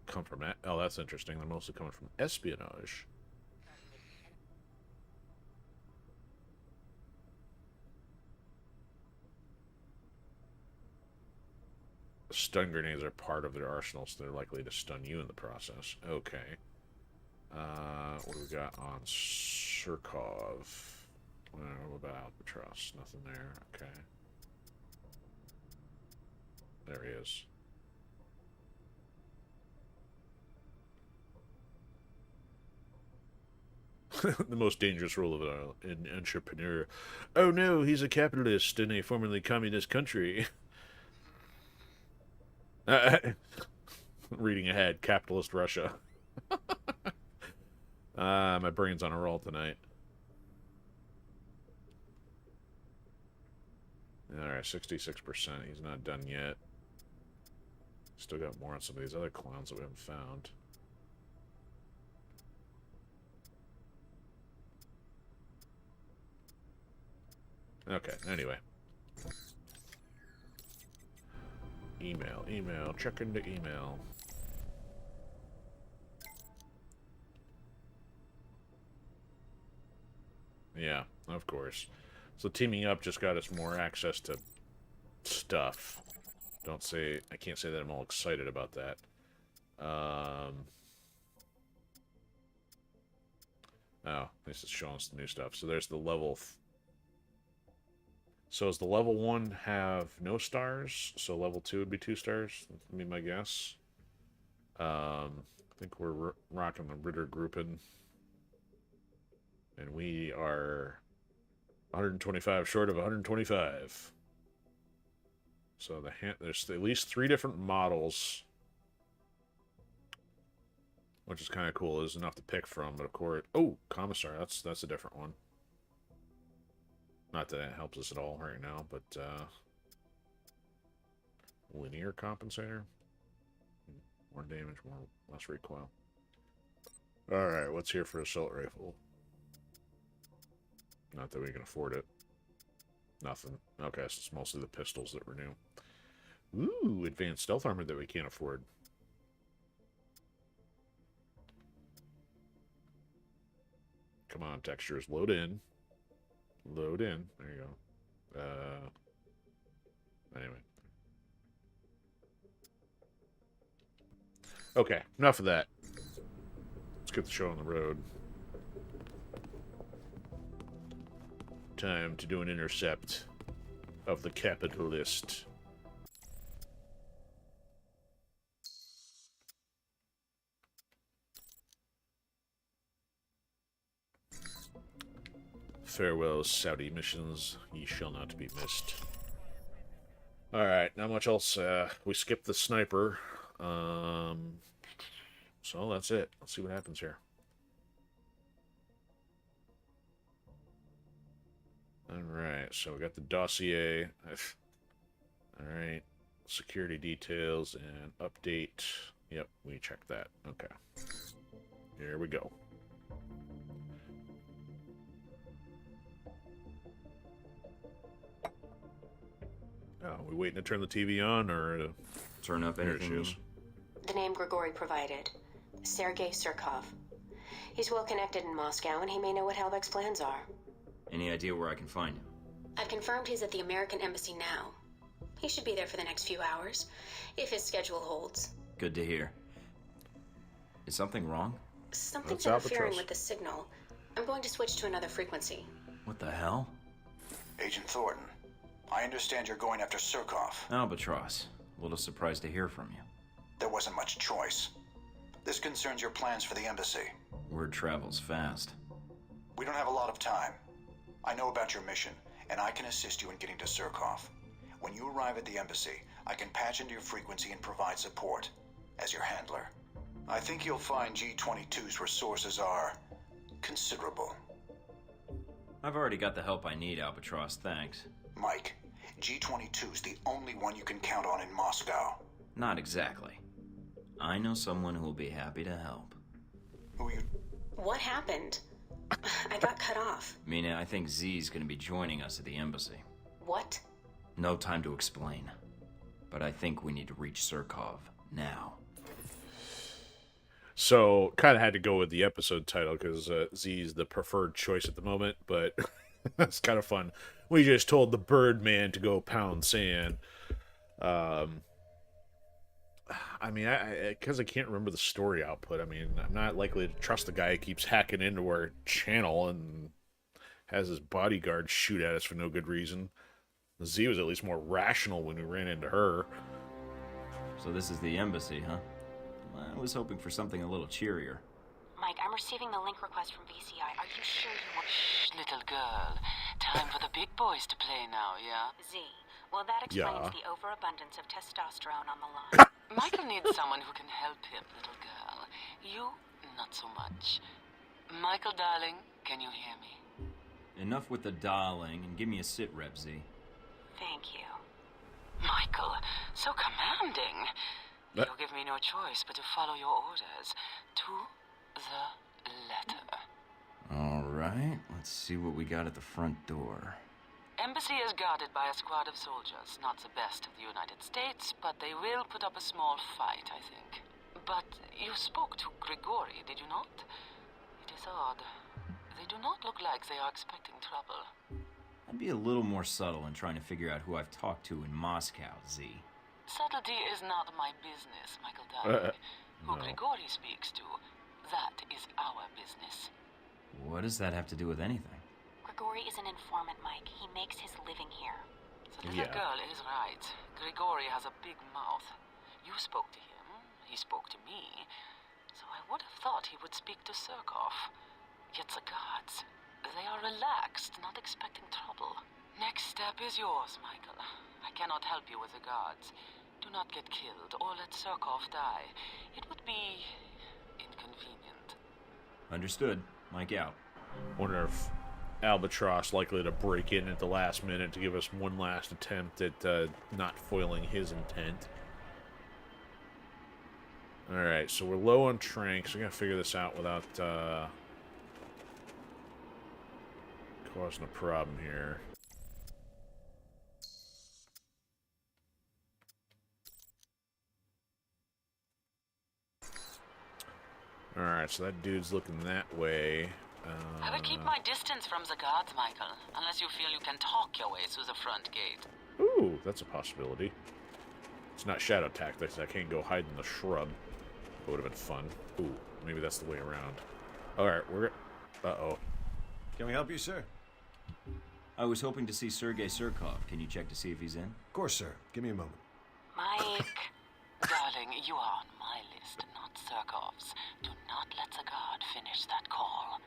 Come from... Oh, that's interesting. They're mostly coming from espionage. Stun grenades are part of their arsenal, so they're likely to stun you in the process. Okay. What do we got on Surkov? What about Albatross? Nothing there. Okay. There he is. The most dangerous role of an entrepreneur. Oh no, he's a capitalist in a formerly communist country. Reading ahead, capitalist Russia. My brain's on a roll tonight. Alright, 66%. He's not done yet. Still got more on some of these other clowns that we haven't found. Okay, anyway. Email, check into email. Yeah, of course. So teaming up just got us more access to stuff. I can't say that I'm all excited about that. Oh, at least it's showing us the new stuff. So there's the level... So does the level 1 have no stars? So level 2 would be 2 stars? That'd be my guess. I think we're rocking the Ritter grouping. And we are 125 short of 125. So there's at least 3 different models. Which is kind of cool. There's enough to pick from, but of course... Oh, Commissar. That's a different one. Not that it helps us at all right now, but, linear compensator? More damage, less recoil. Alright, what's here for assault rifle? Not that we can afford it. Nothing. Okay, so it's mostly the pistols that renew. Ooh, advanced stealth armor that we can't afford. Come on, textures, load in. Load in. There you go. Anyway. Okay, enough of that. Let's get the show on the road. Time to do an intercept of the capitalist. Farewell, Saudi missions. Ye shall not be missed. Alright, not much else. We skipped the sniper. So that's it. Let's see what happens here. Alright, so we got the dossier. Alright. Security details and update. Yep, we checked that. Okay. Here we go. Oh, we waiting to turn the TV on, or
turn up
there she
anything?
is.
The name Grigory provided. Sergei Surkov. He's well connected in Moscow, and he may know what Halbech's plans are.
Any idea where I can find him?
I've confirmed he's at the American Embassy now. He should be there for the next few hours, if his schedule holds.
Good to hear. Is something wrong?
Something's
That's
interfering
Albatross.
with the signal. I'm going to switch to another frequency.
What the hell?
Agent Thornton, I understand you're going after Surkov.
Albatross. A little surprised to hear from you.
There wasn't much choice. This concerns your plans for the embassy.
Word travels fast.
We don't have a lot of time. I know about your mission, and I can assist you in getting to Surkov. When you arrive at the embassy, I can patch into your frequency and provide support as your handler. I think you'll find G-22's resources are considerable.
I've already got the help I need, Albatross, thanks.
Mike, G-22's the only one you can count on in Moscow.
Not exactly. I know someone who will be happy to help.
Who you...
What happened? I got cut off.
Mina, I think Z's gonna be joining us at the embassy.
What?
No time to explain. But I think we need to reach Surkov now.
So, kind of had to go with the episode title because Z's the preferred choice at the moment, but that's kind of fun. We just told the Birdman to go pound sand. I mean, because I can't remember the story output, I mean, I'm not likely to trust the guy who keeps hacking into our channel and has his bodyguard shoot at us for no good reason. Z was at least more rational when we ran into her.
So this is the embassy, huh? I was hoping for something a little cheerier.
Mike, I'm receiving the link request from VCI. Are you sure you want...
Shh, little girl. Time for the big boys to play now, yeah?
Z, well, that explains
Yeah.
the overabundance of testosterone on the line.
Michael needs someone who can help him, little girl. You, not so much. Michael, darling, can you hear me?
Enough with the darling, and give me a sit rep, Z.
Thank you.
Michael, so commanding. You give me no choice but to follow your orders. To the letter.
Alright, let's see what we got at the front door.
Embassy is guarded by a squad of soldiers. Not the best of the United States, but they will put up a small fight, I think. But you spoke to Grigori, did you not? It is odd. They do not look like they are expecting trouble.
I'd be a little more subtle in trying to figure out who I've talked to in Moscow, Z.
Subtlety is not my business, Michael darling. Who
no.
Grigori speaks to, that is our business.
What does that have to do with anything?
Grigori is an informant, Mike. He makes his living here.
The little girl is right. Grigori has a big mouth. You spoke to him, he spoke to me. So I would have thought he would speak to Surkov. Yet the guards, they are relaxed, not expecting trouble. Next step is yours, Michael. I cannot help you with the guards. Do not get killed or let Surkov die. It would be inconvenient.
Understood. Mike out.
Wonder if Albatross likely to break in at the last minute to give us one last attempt at not foiling his intent. Alright, so we're low on tranks. We gotta figure this out without causing a problem here. Alright, so that dude's looking that way.
I will keep my distance from the guards, Michael, unless you feel you can talk your way through the front gate.
Ooh, that's a possibility. It's not shadow tactics. I can't go hide in the shrub. It would have been fun. Ooh, maybe that's the way around. Alright, we're... Uh-oh.
Can we help you, sir?
I was hoping to see Sergei Surkov. Can you check to see if he's in?
Of course, sir. Give me a moment.
Mike, darling, you are on my list, not Surkov's. Do not let the guard finish that call.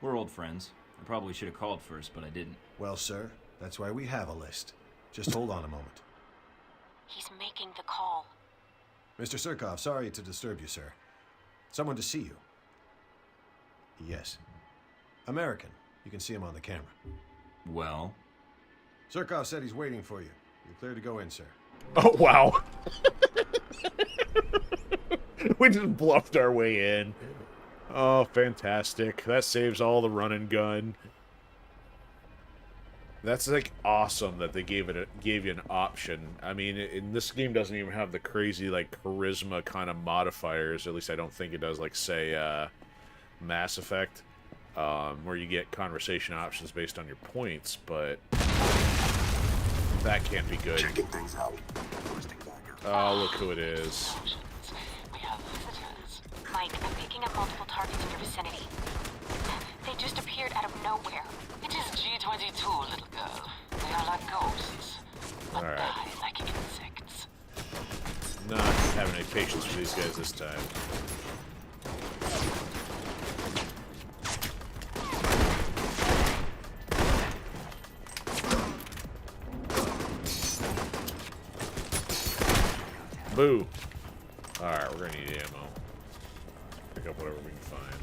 We're old friends. I probably should have called first, but I didn't.
Well, sir, that's why we have a list. Just hold on a moment.
He's making the call.
Mr. Surkov, sorry to disturb you, sir. Someone to see you. Yes. American. You can see him on the camera.
Well?
Surkov said he's waiting for you. You're clear to go in, sir.
Oh, wow. We just bluffed our way in. Oh, fantastic. That saves all the run and gun. That's, like, awesome that they gave you an option. I mean, in this game doesn't even have the crazy, like, charisma kind of modifiers. At least I don't think it does, like, say, Mass Effect, where you get conversation options based on your points, but that can't be good.
Checking things out.
Oh, look who it is.
We have visitors.
Mike, I'm picking up multiple targets in your vicinity. They just appeared out of nowhere.
It is G-22, little girl. They are like ghosts, but
Alright.
die like insects.
Not having any patience for these guys this time. Boo! Alright, we're gonna need ammo. Pick up whatever we can find.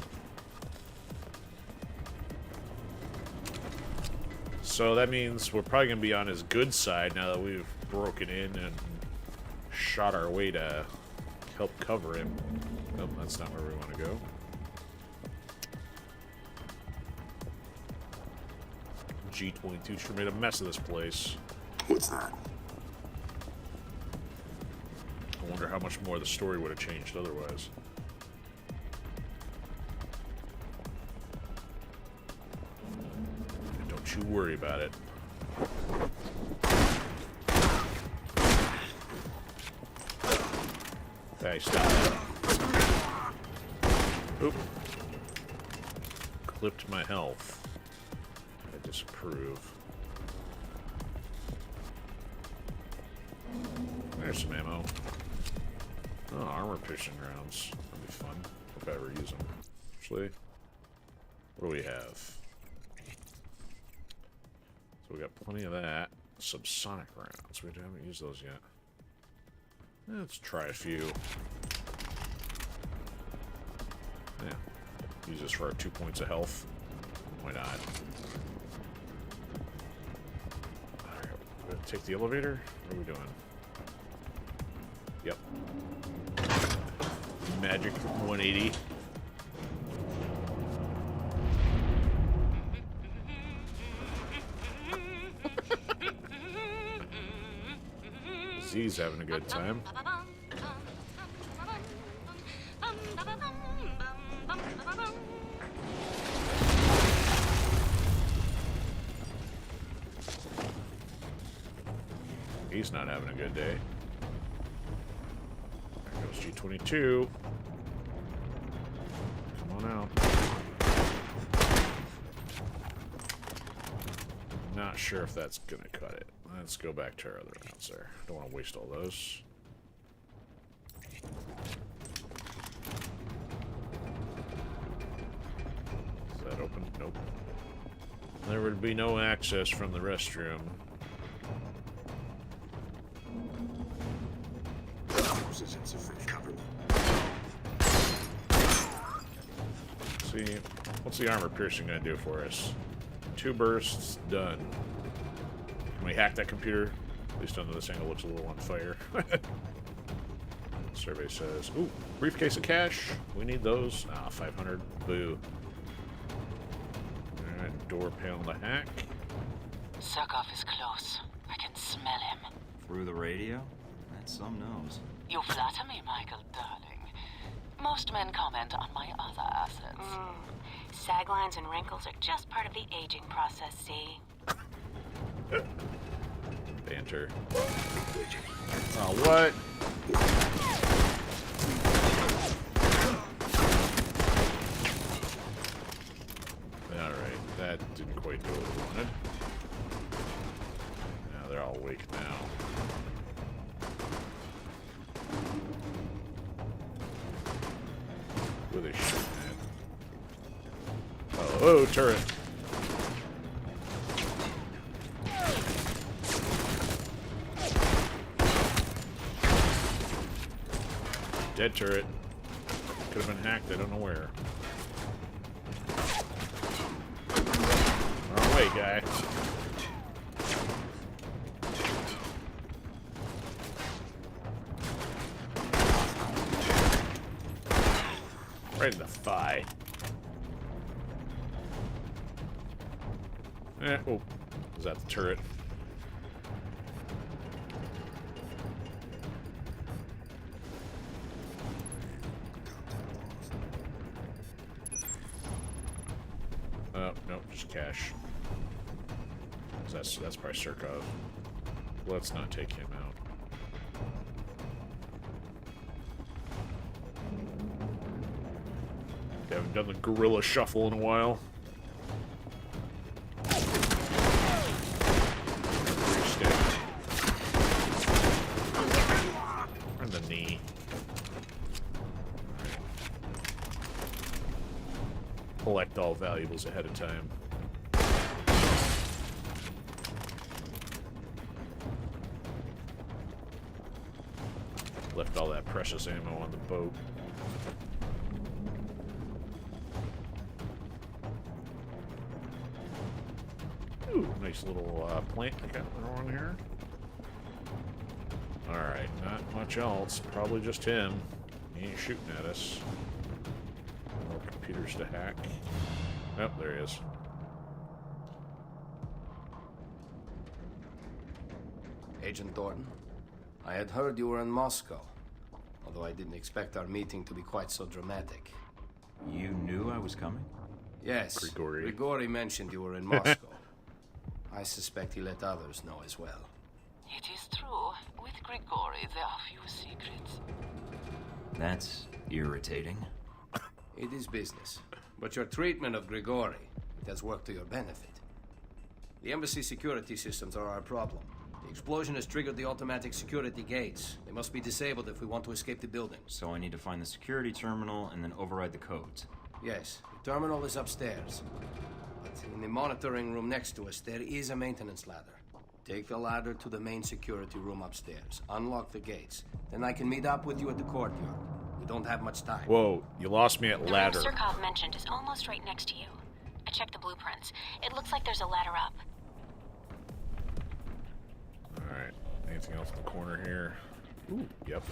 So that means we're probably gonna be on his good side now that we've broken in and shot our way to help cover him. Nope, that's not where we want to go. G-22 sure made a mess of this place.
What's that?
I wonder how much more the story would have changed otherwise. Don't you worry about it. Hey, stop. Oop. Clipped my health. I disapprove. There's some ammo. Oh, armor piercing rounds. That'll be fun if I ever use them. Actually, what do we have? So we got plenty of that. Subsonic rounds. We haven't used those yet. Let's try a few. Yeah. Use this for our 2 points of health. Why not? Alright, we're gonna take the elevator? What are we doing? Yep. Magic 180. Z's having a good time. He's not having a good day. There goes G-22. Come on out. Not sure if that's gonna cut it. Let's go back to our other rounds there. Don't want to waste all those. Is that open? Nope. There would be no access from the restroom. See, what's the armor piercing gonna do for us? 2 bursts, done. Can we hack that computer? At least under this angle, looks a little on fire. Survey says, ooh, briefcase of cash. We need those. Ah, 500. Boo. Alright, door panel to hack.
Surkov is close. I can smell him.
Through the radio? That's some nose.
You flatter me, Michael, darling. Most men comment on my other assets.
Sag lines and wrinkles are just part of the aging process, see?
Banter. Oh, what? Alright, that didn't quite do what we wanted. Now they're all awake now. Where they shooting at? Oh, turret. Dead turret. Could have been hacked, I don't know where. Wrong way, guy. Right in the thigh. Oh, is that the turret? Nope, just cash. That's probably Surkov. Let's not take him out. Haven't done the gorilla shuffle in a while. collect all valuables ahead of time. Left all that precious ammo on the boat. Ooh, nice little plant they got on here. Alright, not much else. Probably just him. He ain't shooting at us. More computers to hack. Oh, there he is.
Agent Thornton, I had heard you were in Moscow, although I didn't expect our meeting to be quite so dramatic.
You knew I was coming?
Yes, Grigori mentioned you were in Moscow. I suspect he let others know as well.
It is true. With Grigori, there are few secrets.
That's irritating.
It is business. But your treatment of Grigori, it has worked to your benefit. The embassy security systems are our problem. The explosion has triggered the automatic security gates. They must be disabled if we want to escape the building.
So I need to find the security terminal and then override the codes.
Yes, the terminal is upstairs. But in the monitoring room next to us, there is a maintenance ladder. Take the ladder to the main security room upstairs. Unlock the gates. Then I can meet up with you at the courtyard. We don't have much time.
Whoa, you lost me at ladder.
The room Surkov mentioned is almost right next to you. I checked the blueprints. It looks like there's a ladder up.
Alright, anything else in the corner here? Ooh, yep.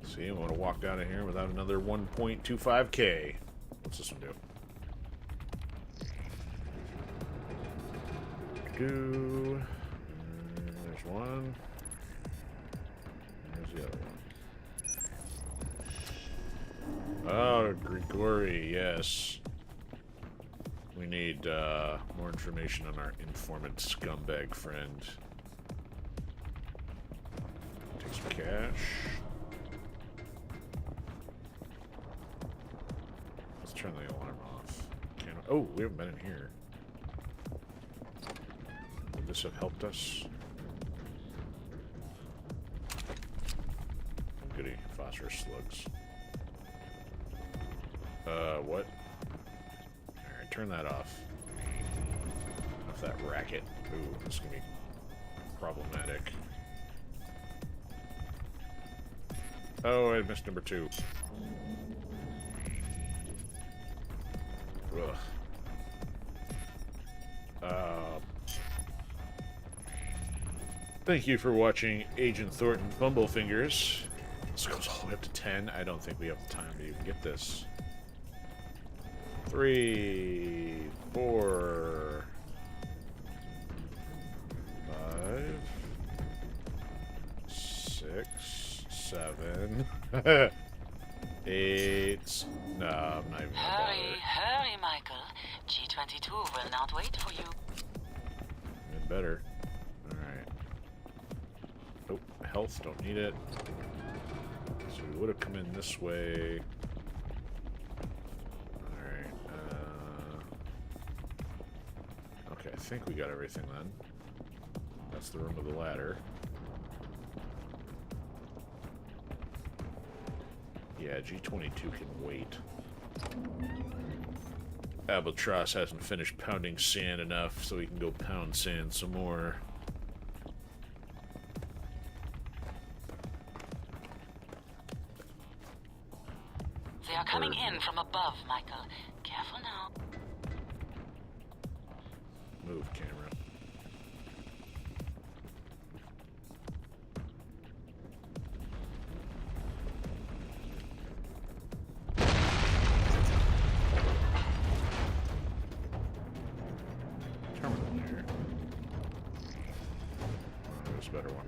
See, I'm gonna walk out of here without another 1.25k. What's this one do? There's one. There's the other one. Oh, Grigori, yes. We need more information on our informant scumbag friend. Take some cash. Let's turn the alarm off. Oh, we haven't been in here. Would this have helped us? Goody, phosphorus slugs. What? Alright, turn that off. Off that racket. Ooh, this is gonna be problematic. Oh, I missed number 2. Ugh. Thank you for watching Agent Thornton Bumblefingers. This goes all the way up to 10. I don't think we have the time to even get this. 3, 4, 5, 6, 7, 8. No, I'm not even gonna bother.
Hurry, Michael. G22 will not wait for you.
Even better. Alright. Oh, health, don't need it. So we would have come in this way. Alright, okay, I think we got everything then. That's the room with the ladder. Yeah, G22 can wait. Albatross hasn't finished pounding sand enough, so he can go pound sand some more.
They are coming in from above, Michael. Careful now.
Move, camera. Better one.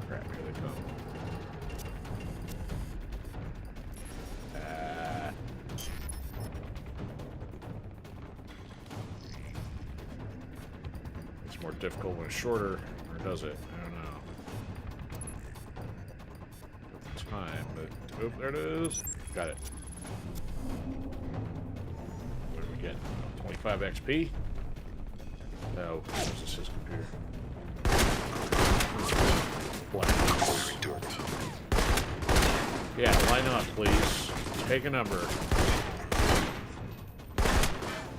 Crap, here they come. It's more difficult when it's shorter, or does it? I don't know. With the time, but oh, there it is. Got it. 25 XP? No, this is his computer. Line up, please. Take a number.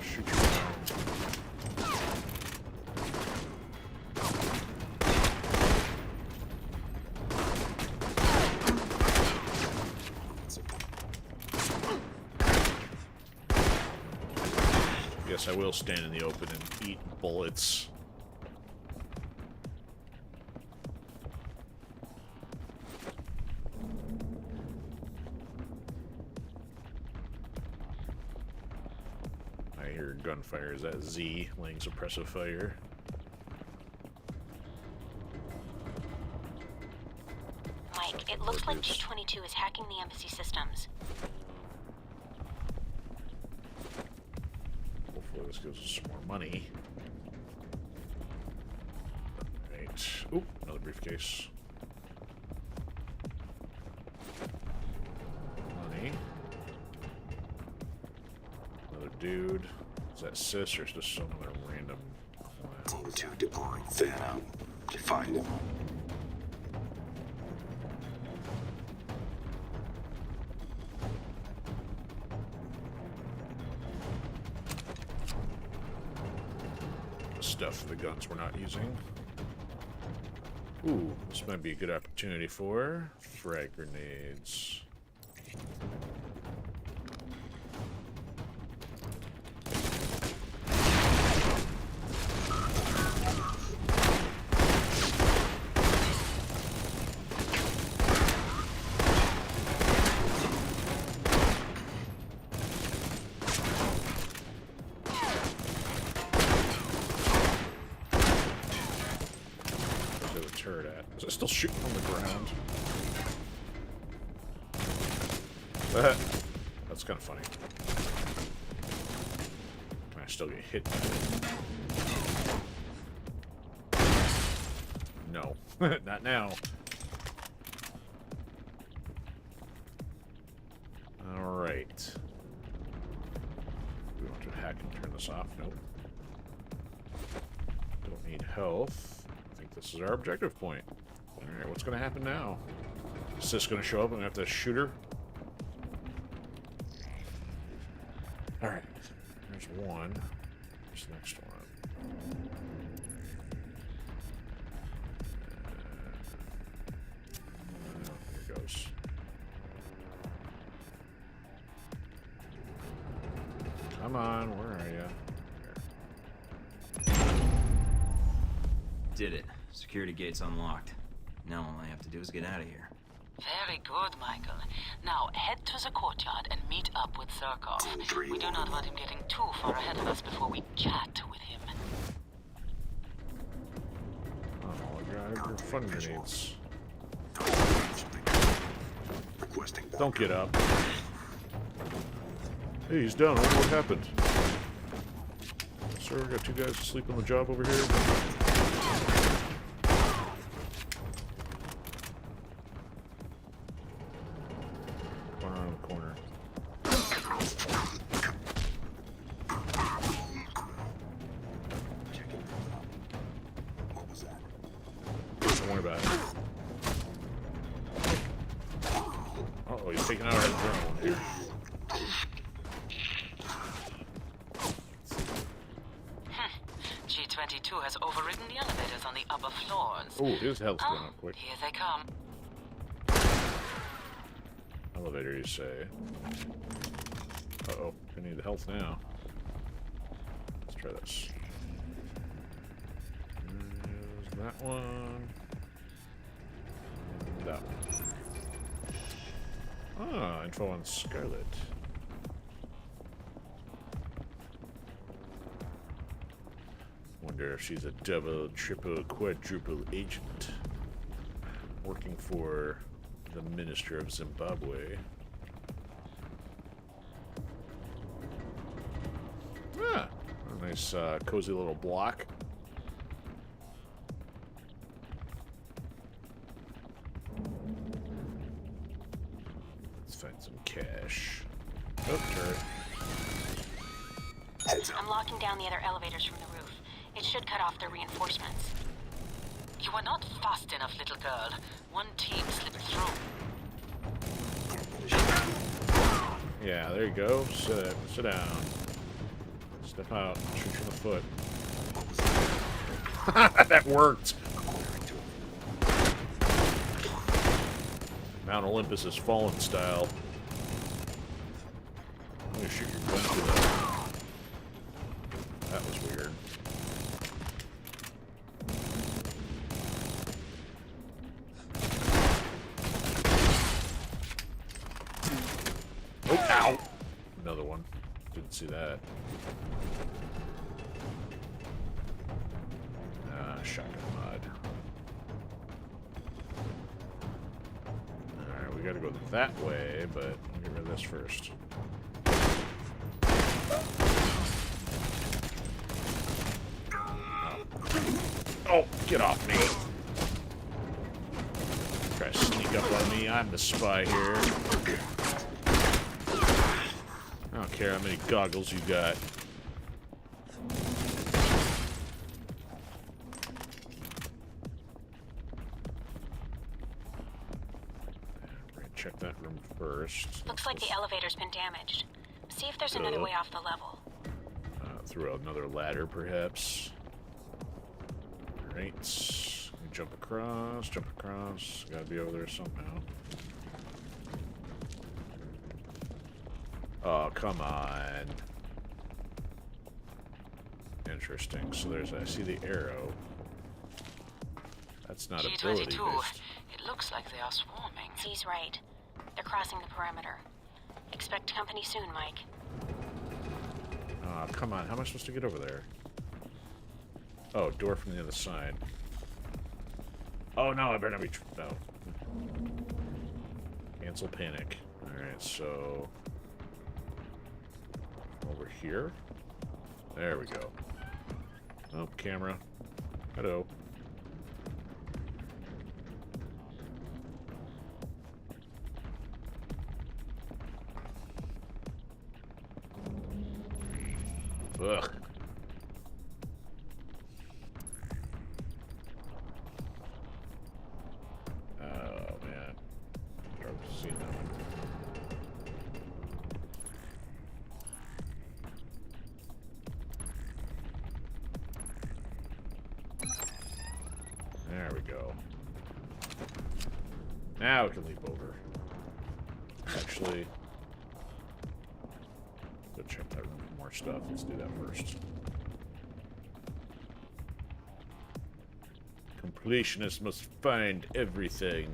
Shoot you down. Guess I will stand in the open and eat bullets. I hear gunfire. Is that Z laying suppressive fire?
Mike, it looks like G22 is hacking the embassy systems.
Hopefully this gives us some more money. Right. Oop, another briefcase. Money. Another dude. Is that sis or is this some other random clown?
Team 2 deploying. Fan out. Find him.
Stuff for the guns we're not using. Ooh, this might be a good opportunity for frag grenades. Is it still shooting on the ground? That's kind of funny. Can I still get hit by it? No. Not now. Alright. We want to hack and turn this off? Nope. Don't need health. I think this is our objective point. Alright, what's going to happen now? Is this going to show up and we have to shoot her? Alright, there's one. Where's the next one? Here goes. Come on, where are you?
Did it. Security gate's unlocked. Now all I have to do is get out of here.
Very good, Michael. Now head to the courtyard and meet up with Zerkov. We do not want him getting too far ahead of us before we chat with him.
Oh, God, your fun grenades.
Requesting.
Don't get up. Hey, he's down. I wonder what happened. Sir, we got two guys asleep on the job over here.
G22 has overridden the elevators on the upper floors.
Oh, his health's going up quick.
Here they come.
Elevator, you say? Uh-oh, I need the health now. Let's try this. There's that one. And that one. Ah, info on Scarlet. Wonder if she's a double, triple, quadruple agent working for the Minister of Zimbabwe. Ah, a nice, cozy little block. Let's find some cash. Oh, turret.
I'm locking down the other elevators from the roof. It should cut off their reinforcements.
You are not fast enough, little girl. One team slipped through.
Yeah, there you go. Sit down. Step out. Shoot you in the foot. That worked. Mount Olympus is fallen style. I'm gonna shoot your gun through that. That was weird. Oh, ow! Another one. Didn't see that. Shotgun mod. Alright, we gotta go that way, but I'll get rid of this first. Oh, get off me. Try to sneak up on me. I'm the spy here. I don't care how many goggles you got. Check that room first.
Looks like the elevator's been damaged. See if there's another way off the level.
Through another ladder, perhaps. Alright. Jump across, jump across. Gotta be over there somehow. Oh, come on. Interesting. So there's, I see the arrow. That's not ability based.
It looks like they are swarming.
He's right. They're crossing the perimeter. Expect company soon, Mike.
Oh, come on. How am I supposed to get over there? Oh, door from the other side. Oh, no, I better not be... No. Cancel panic. Alright, so... Over here? There we go. Oh, camera. Hello. Ugh. Oh, man. I've seen that one. There we go. Now we can leap over. Actually... Go check that room for more stuff. Let's do that first. Completionists must find everything.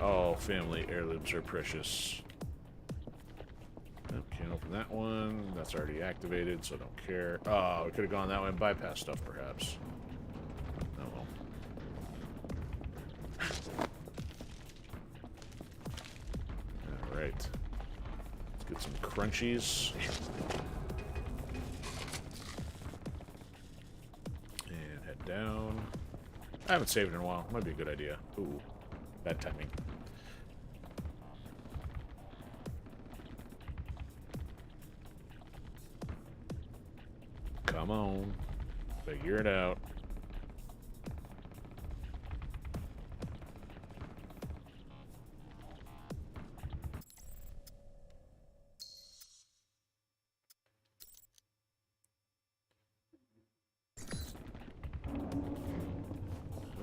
Oh, family heirlooms are precious. Oh, can't open that one. That's already activated, so I don't care. Oh, we could have gone that way and bypassed stuff, perhaps. Oh well. Alright. Let's get some crunchies. And head down. I haven't saved in a while. Might be a good idea. Ooh. Bad timing. Come on. Figure it out.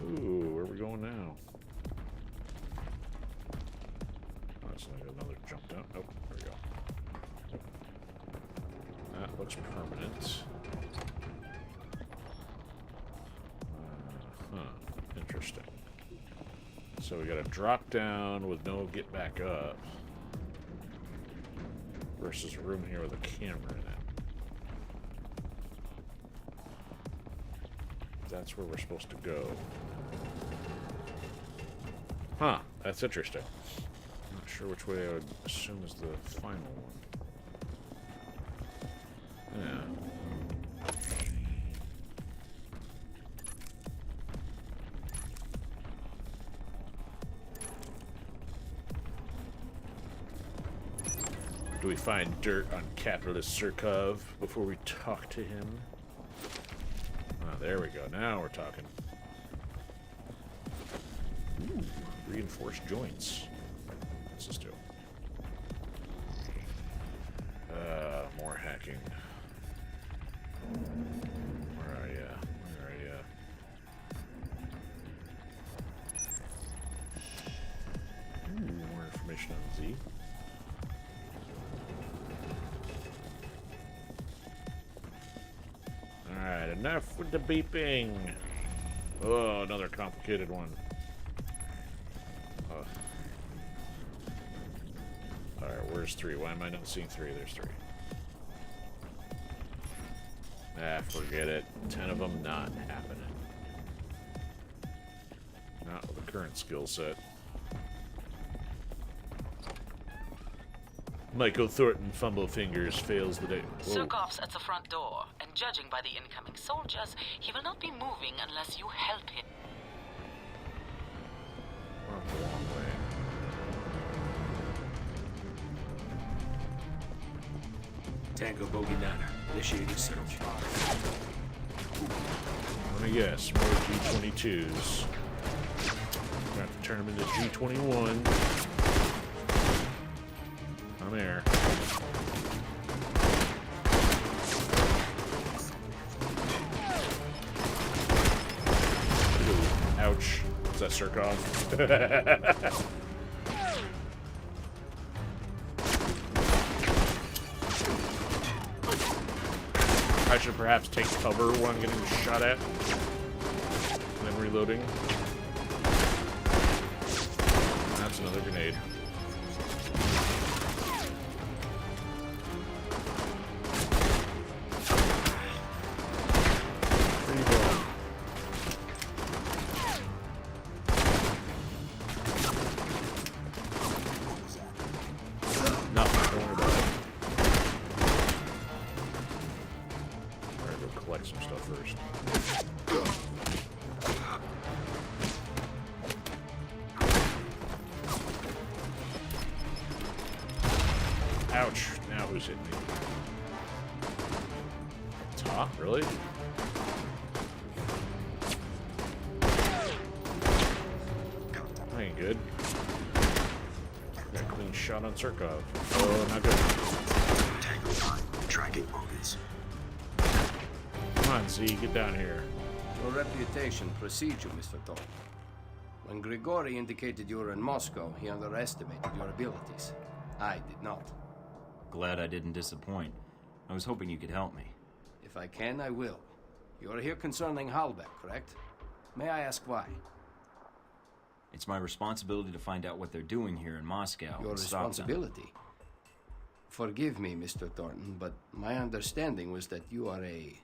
Ooh, where are we going now? Oh, that's like another jump down. Oh, there we go. That looks permanent. Interesting. So we gotta drop down with no get back up. Versus a room here with a camera in it. That's where we're supposed to go. Huh, that's interesting. Not sure which way I would assume is the final one. Yeah. Do we find dirt on capitalist Surkov before we talk to him? Oh, there we go. Now we're talking. Ooh. Reinforced joints. What's this do? More hacking. Where are ya? Where are ya? Ooh, more information on Z. Alright, enough with the beeping. Oh, another complicated one. Alright, where's 3? Why am I not seeing 3? There's 3. Ah, forget it. 10 of them not happening. Not with the current skill set. Michael Thornton fumble fingers fails the day.
Surkov's at the front door, and judging by the incoming soldiers, he will not be moving unless you help him.
We're on the long way.
Tango Bogey Niner. Initiating search.
Let me guess, more G-22s. Got to turn them into G-21. I'm there. Ooh, ouch. Is that Surkov? I should perhaps take cover while I'm getting shot at. And then reloading. That's another grenade. There you go. Nothing, don't worry about it. Collect some stuff first. Ouch. Now who's hitting me? Ta? Really? I ain't good. Got a clean shot on Surkov. Oh, not good.
Tango 9, tracking bogies.
Come on, Z, get down here.
Your reputation precedes you, Mr. Thornton. When Grigori indicated you were in Moscow, he underestimated your abilities. I did not.
Glad I didn't disappoint. I was hoping you could help me.
If I can, I will. You are here concerning Halbech, correct? May I ask why?
It's my responsibility to find out what they're doing here in Moscow.
Your
and stop them.
responsibility? Forgive me, Mr. Thornton, but my understanding was that you are a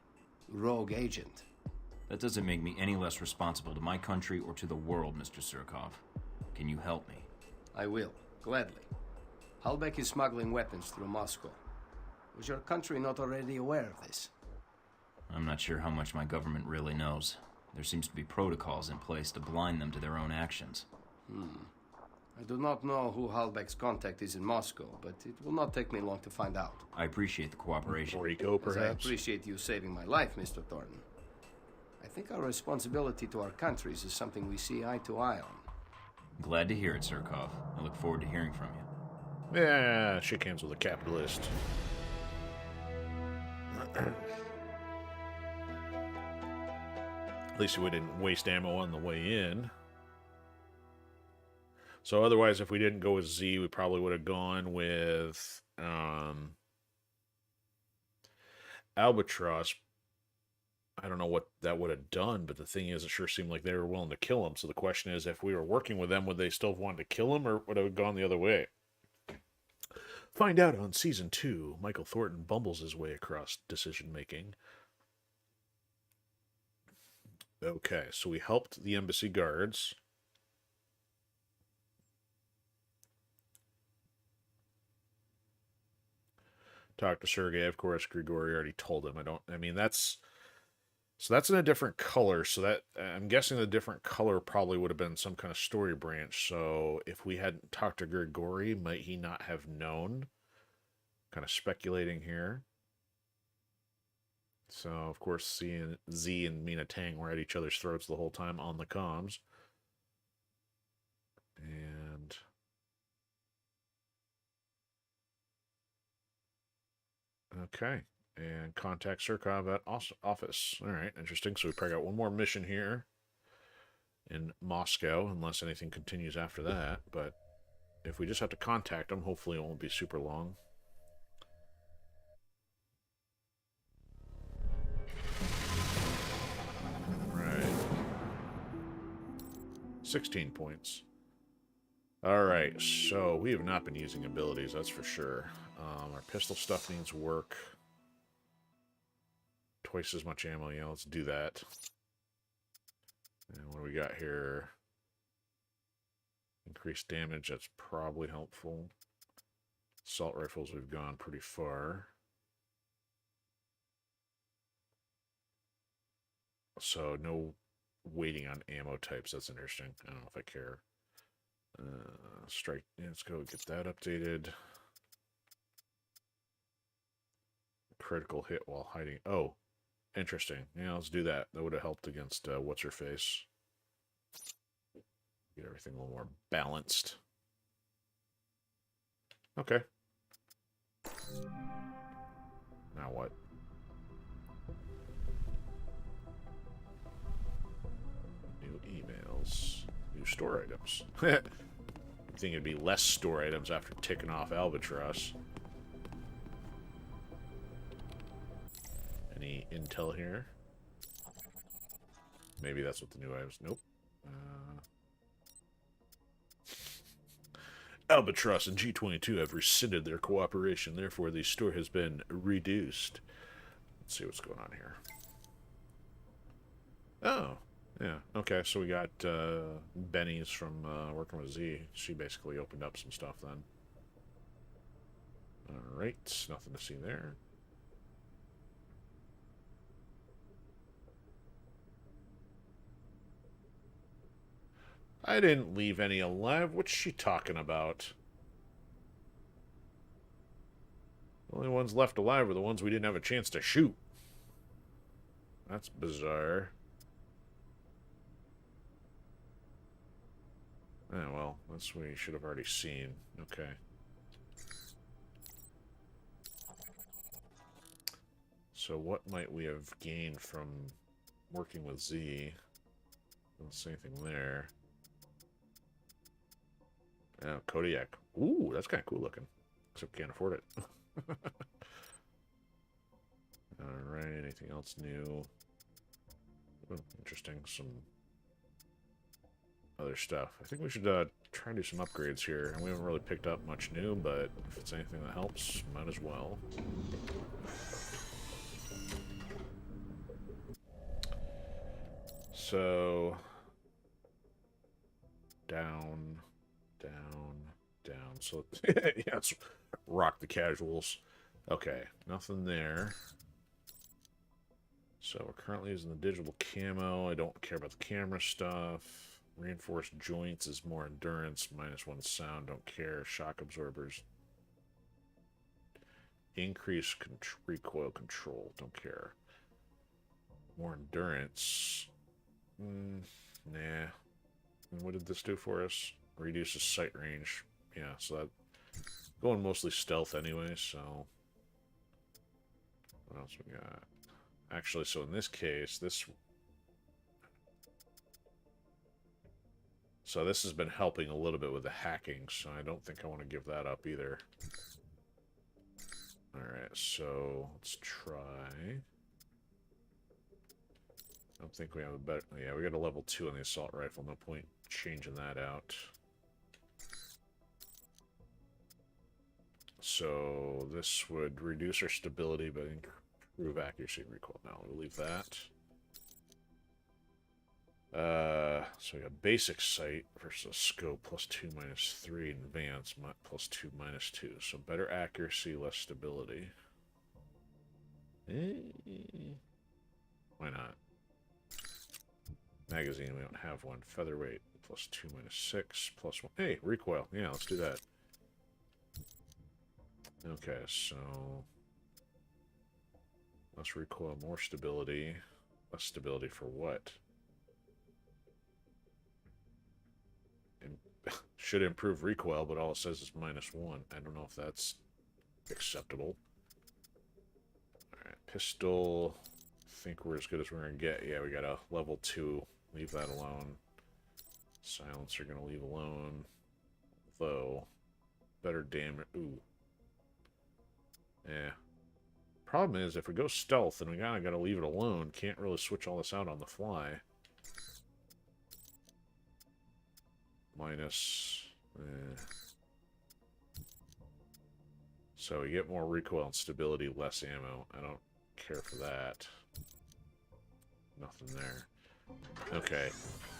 rogue agent.
That doesn't make me any less responsible to my country or to the world, Mr. Surkov. Can you help me?
I will, gladly. Halbech is smuggling weapons through Moscow. Was your country not already aware of this?
I'm not sure how much my government really knows. There seems to be protocols in place to blind them to their own actions.
I do not know who Halbech's contact is in Moscow, but it will not take me long to find out.
I appreciate the cooperation.
Rico,
As I
perhaps?
appreciate you saving my life, Mr. Thornton. I think our responsibility to our countries is something we see eye to eye on.
Glad to hear it, Surkov. I look forward to hearing from you.
Yeah, shake hands with a capitalist. At least we didn't waste ammo on the way in. So otherwise, if we didn't go with Z, we probably would have gone with Albatross. I don't know what that would have done, but the thing is, it sure seemed like they were willing to kill him. So the question is, if we were working with them, would they still have wanted to kill him, or would it have gone the other way? Find out on Season 2. Michael Thornton bumbles his way across decision-making. Okay, so we helped the embassy guards. Talked to Sergei, of course. Grigori already told him. That's in a different color. So that I'm guessing the different color probably would have been some kind of story branch. So if we hadn't talked to Grigori, might he not have known? Kind of speculating here. So of course, Z and Mina Tang were at each other's throats the whole time on the comms. And okay. And contact Surkov at office. All right, interesting. So we probably got one more mission here in Moscow, unless anything continues after that. But if we just have to contact them, hopefully it won't be super long. Right. 16 points. All right, so we have not been using abilities, that's for sure. Our pistol stuff needs work. Twice as much ammo. Yeah, let's do that. And what do we got here? Increased damage, that's probably helpful. Assault rifles, we've gone pretty far. So no waiting on ammo types, that's interesting. I don't know if I care. Strike, yeah, let's go get that updated. Critical hit while hiding. Oh, interesting. Yeah, let's do that. That would have helped against what's-her-face. Get everything a little more balanced. Okay. Now what? New emails. New store items. I think it'd be less store items after ticking off Albatross. Any intel here? Maybe that's what the new items... Nope. Albatross and G22 have rescinded their cooperation, therefore the store has been reduced. Let's see what's going on here. Oh, yeah. Okay, so we got Benny's from working with Z. She basically opened up some stuff then. Alright, nothing to see there. I didn't leave any alive. What's she talking about? The only ones left alive were the ones we didn't have a chance to shoot. That's bizarre. Oh, well, that's what we should have already seen. Okay. So what might we have gained from working with Z? Don't see anything there. Oh, Kodiak. Ooh, that's kind of cool looking. Except we can't afford it. Alright, anything else new? Oh, interesting. Some other stuff. I think we should try and do some upgrades here. And we haven't really picked up much new, but if it's anything that helps, might as well. So... down... So, yeah, let's rock the casuals. Okay, nothing there. So we're currently using the digital camo. I don't care about the camera stuff. Reinforced joints is more endurance. -1 sound, don't care. Shock absorbers. Increased recoil control, don't care. More endurance. Nah. And what did this do for us? Reduces sight range. Yeah, so that going mostly stealth anyway, so what else we got? Actually, so in this case, this has been helping a little bit with the hacking, so I don't think I want to give that up either. Alright, so let's try. I don't think we have a better... Yeah, we got a level 2 on the assault rifle. No point changing that out. So this would reduce our stability, but improve accuracy and recoil. Now we'll leave that. So we got basic sight versus scope +2 -3, and advanced +2 -2. So better accuracy, less stability. Why not? Magazine, we don't have one. Featherweight +2 -6 +1. Hey, recoil. Yeah, let's do that. Okay, so less recoil, more stability. Less stability for what? Should improve recoil, but all it says is -1. I don't know if that's acceptable. Alright, pistol. I think we're as good as we're going to get. Yeah, we got a level 2. Leave that alone. Silencer going to leave alone. Though, better damage. Ooh. Yeah. Problem is, if we go stealth, then we kind of got to leave it alone. Can't really switch all this out on the fly. Minus. So we get more recoil and stability, less ammo. I don't care for that. Nothing there. Okay.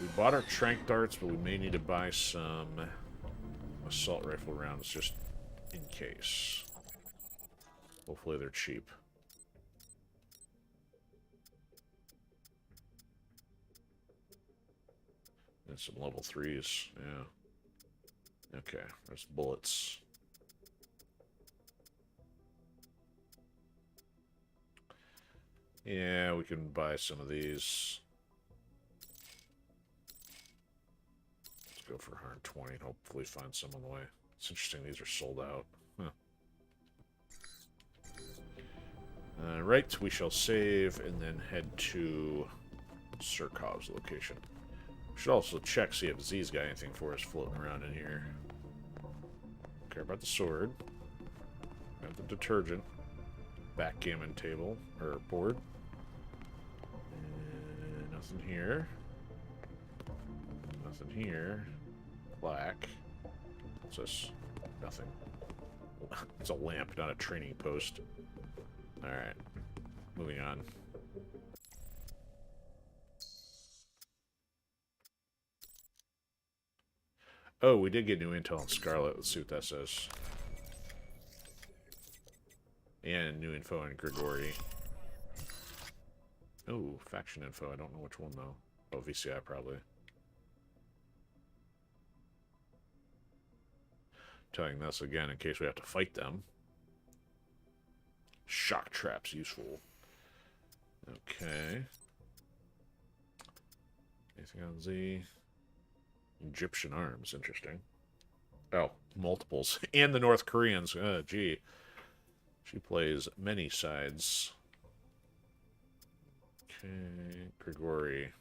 We bought our tranq darts, but we may need to buy some assault rifle rounds just in case. Hopefully they're cheap. And some level 3s, yeah. Okay, there's bullets. Yeah, we can buy some of these. Let's go for 120 and hopefully find some on the way. It's interesting these are sold out. Huh. Right, we shall save and then head to Surkov's location. We should also check, see if Z's got anything for us floating around in here. Don't care about the sword. Got the detergent. Backgammon table, or board. Nothing here. Nothing here. Black. What's this? Nothing. It's a lamp, not a training post. Alright. Moving on. Oh, we did get new intel on Scarlet. Let's see what that says. And new info on Grigori. Oh, faction info. I don't know which one, though. Oh, VCI, probably. Telling this again in case we have to fight them. Shock traps, useful. Okay. Anything on Z? Egyptian arms, interesting. Oh, multiples. And the North Koreans. Gee. She plays many sides. Okay, Grigori.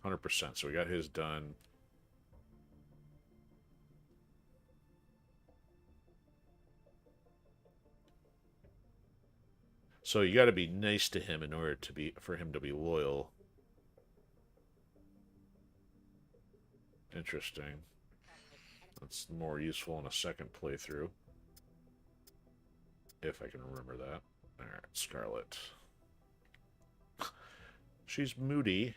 100%, so we got his done. So you got to be nice to him in order to for him to be loyal. Interesting. That's more useful in a second playthrough. If I can remember that. Alright, Scarlet. She's moody.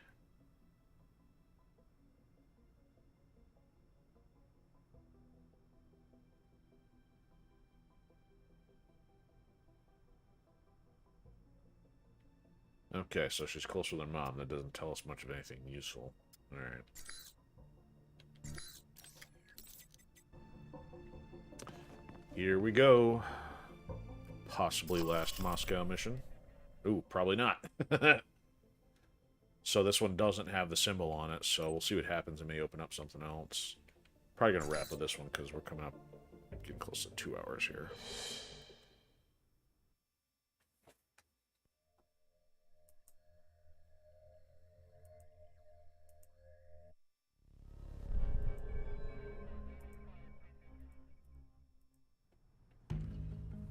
Okay, so she's close with her mom. That doesn't tell us much of anything useful. Alright. Here we go. Possibly last Moscow mission. Ooh, probably not. So this one doesn't have the symbol on it, so we'll see what happens. It may open up something else. Probably going to wrap with this one because we're coming up, getting close to 2 hours here.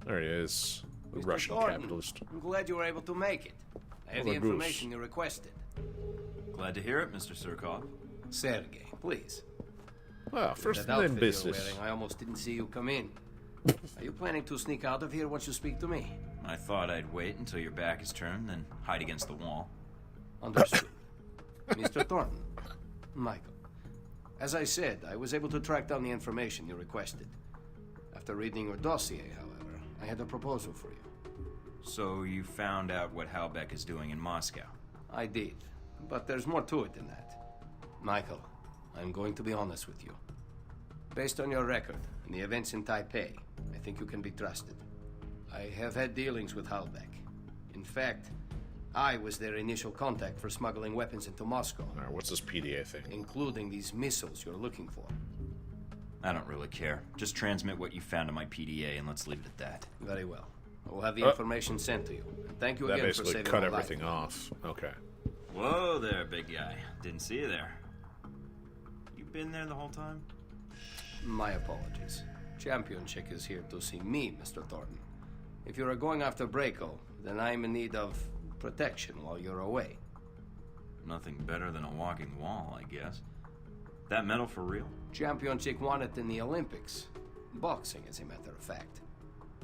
There he is, the
Mr.
Russian
Thornton,
capitalist.
I'm glad you were able to make it. I have
Well,
the
Goose.
information you requested.
Glad to hear it, Mr. Surkov.
Sergei, please.
Well, first
That
in
outfit you're
business.
wearing, I almost didn't see you come in. Are you planning to sneak out of here once you speak to me?
I thought I'd wait until your back is turned, then hide against the wall.
Understood. Mr. Thornton. Michael. As I said, I was able to track down the information you requested. After reading your dossier, however, I had a proposal for you.
So you found out what Halbeck is doing in Moscow?
I did, but there's more to it than that. Michael, I'm going to be honest with you. Based on your record and the events in Taipei, I think you can be trusted. I have had dealings with Halbeck. In fact, I was their initial contact for smuggling weapons into Moscow.
Alright, what's this PDA thing?
Including these missiles you're looking for.
I don't really care. Just transmit what you found to my PDA and let's leave it at that.
Very well. I will have the information sent to you. Thank you
That
again for
basically
saving
cut
my
everything
life.
off. Okay.
Whoa there, big guy. Didn't see you there. You been there the whole time?
My apologies. Champion Chick is here to see me, Mr. Thornton. If you are going after Braco, then I am in need of protection while you're away.
Nothing better than a walking wall, I guess. That medal for real?
Champion Chick won it in the Olympics. Boxing, as a matter of fact.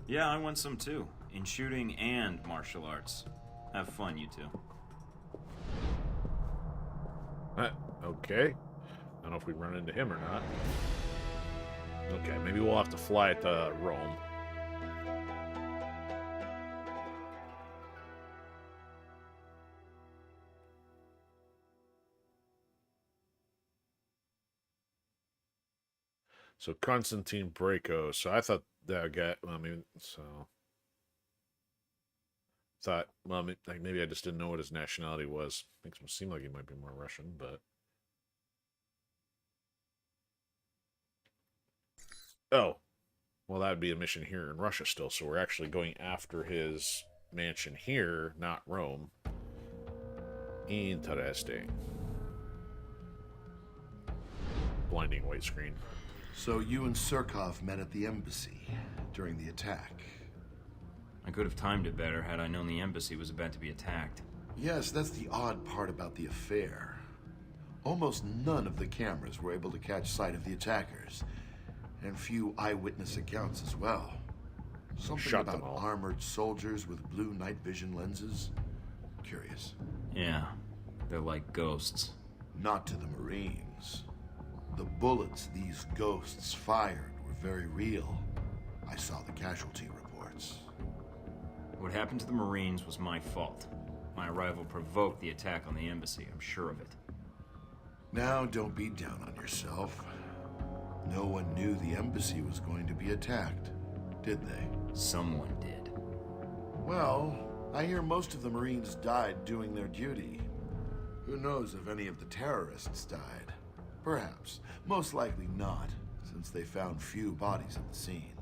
Yeah, I won some too. In shooting and martial arts. Have fun, you two.
Okay. I don't know if we run into him or not. Okay, maybe we'll have to fly it to Rome. So Constantine Braco. So I thought that guy. Well, I mean, so thought. Well, I mean, like maybe I just didn't know what his nationality was. Makes him seem like he might be more Russian, but. Oh, well, that would be a mission here in Russia still. So we're actually going after his mansion here, not Rome. Interesting. Blinding white screen.
So you and Surkov met at the embassy during the attack.
I could have timed it better had I known the embassy was about to be attacked.
Yes, that's the odd part about the affair. Almost none of the cameras were able to catch sight of the attackers, and few eyewitness accounts as well. Something
Shot them
about
all.
armored soldiers with blue night vision lenses. Curious.
Yeah, they're like ghosts.
Not to the Marines. The bullets these ghosts fired were very real. I saw the casualty reports.
What happened to the Marines was my fault. My arrival provoked the attack on the embassy, I'm sure of it.
Now, don't be down on yourself. No one knew the embassy was going to be attacked, did they?
Someone did.
Well, I hear most of the Marines died doing their duty. Who knows if any of the terrorists died? Perhaps. Most likely not, since they found few bodies at the scene.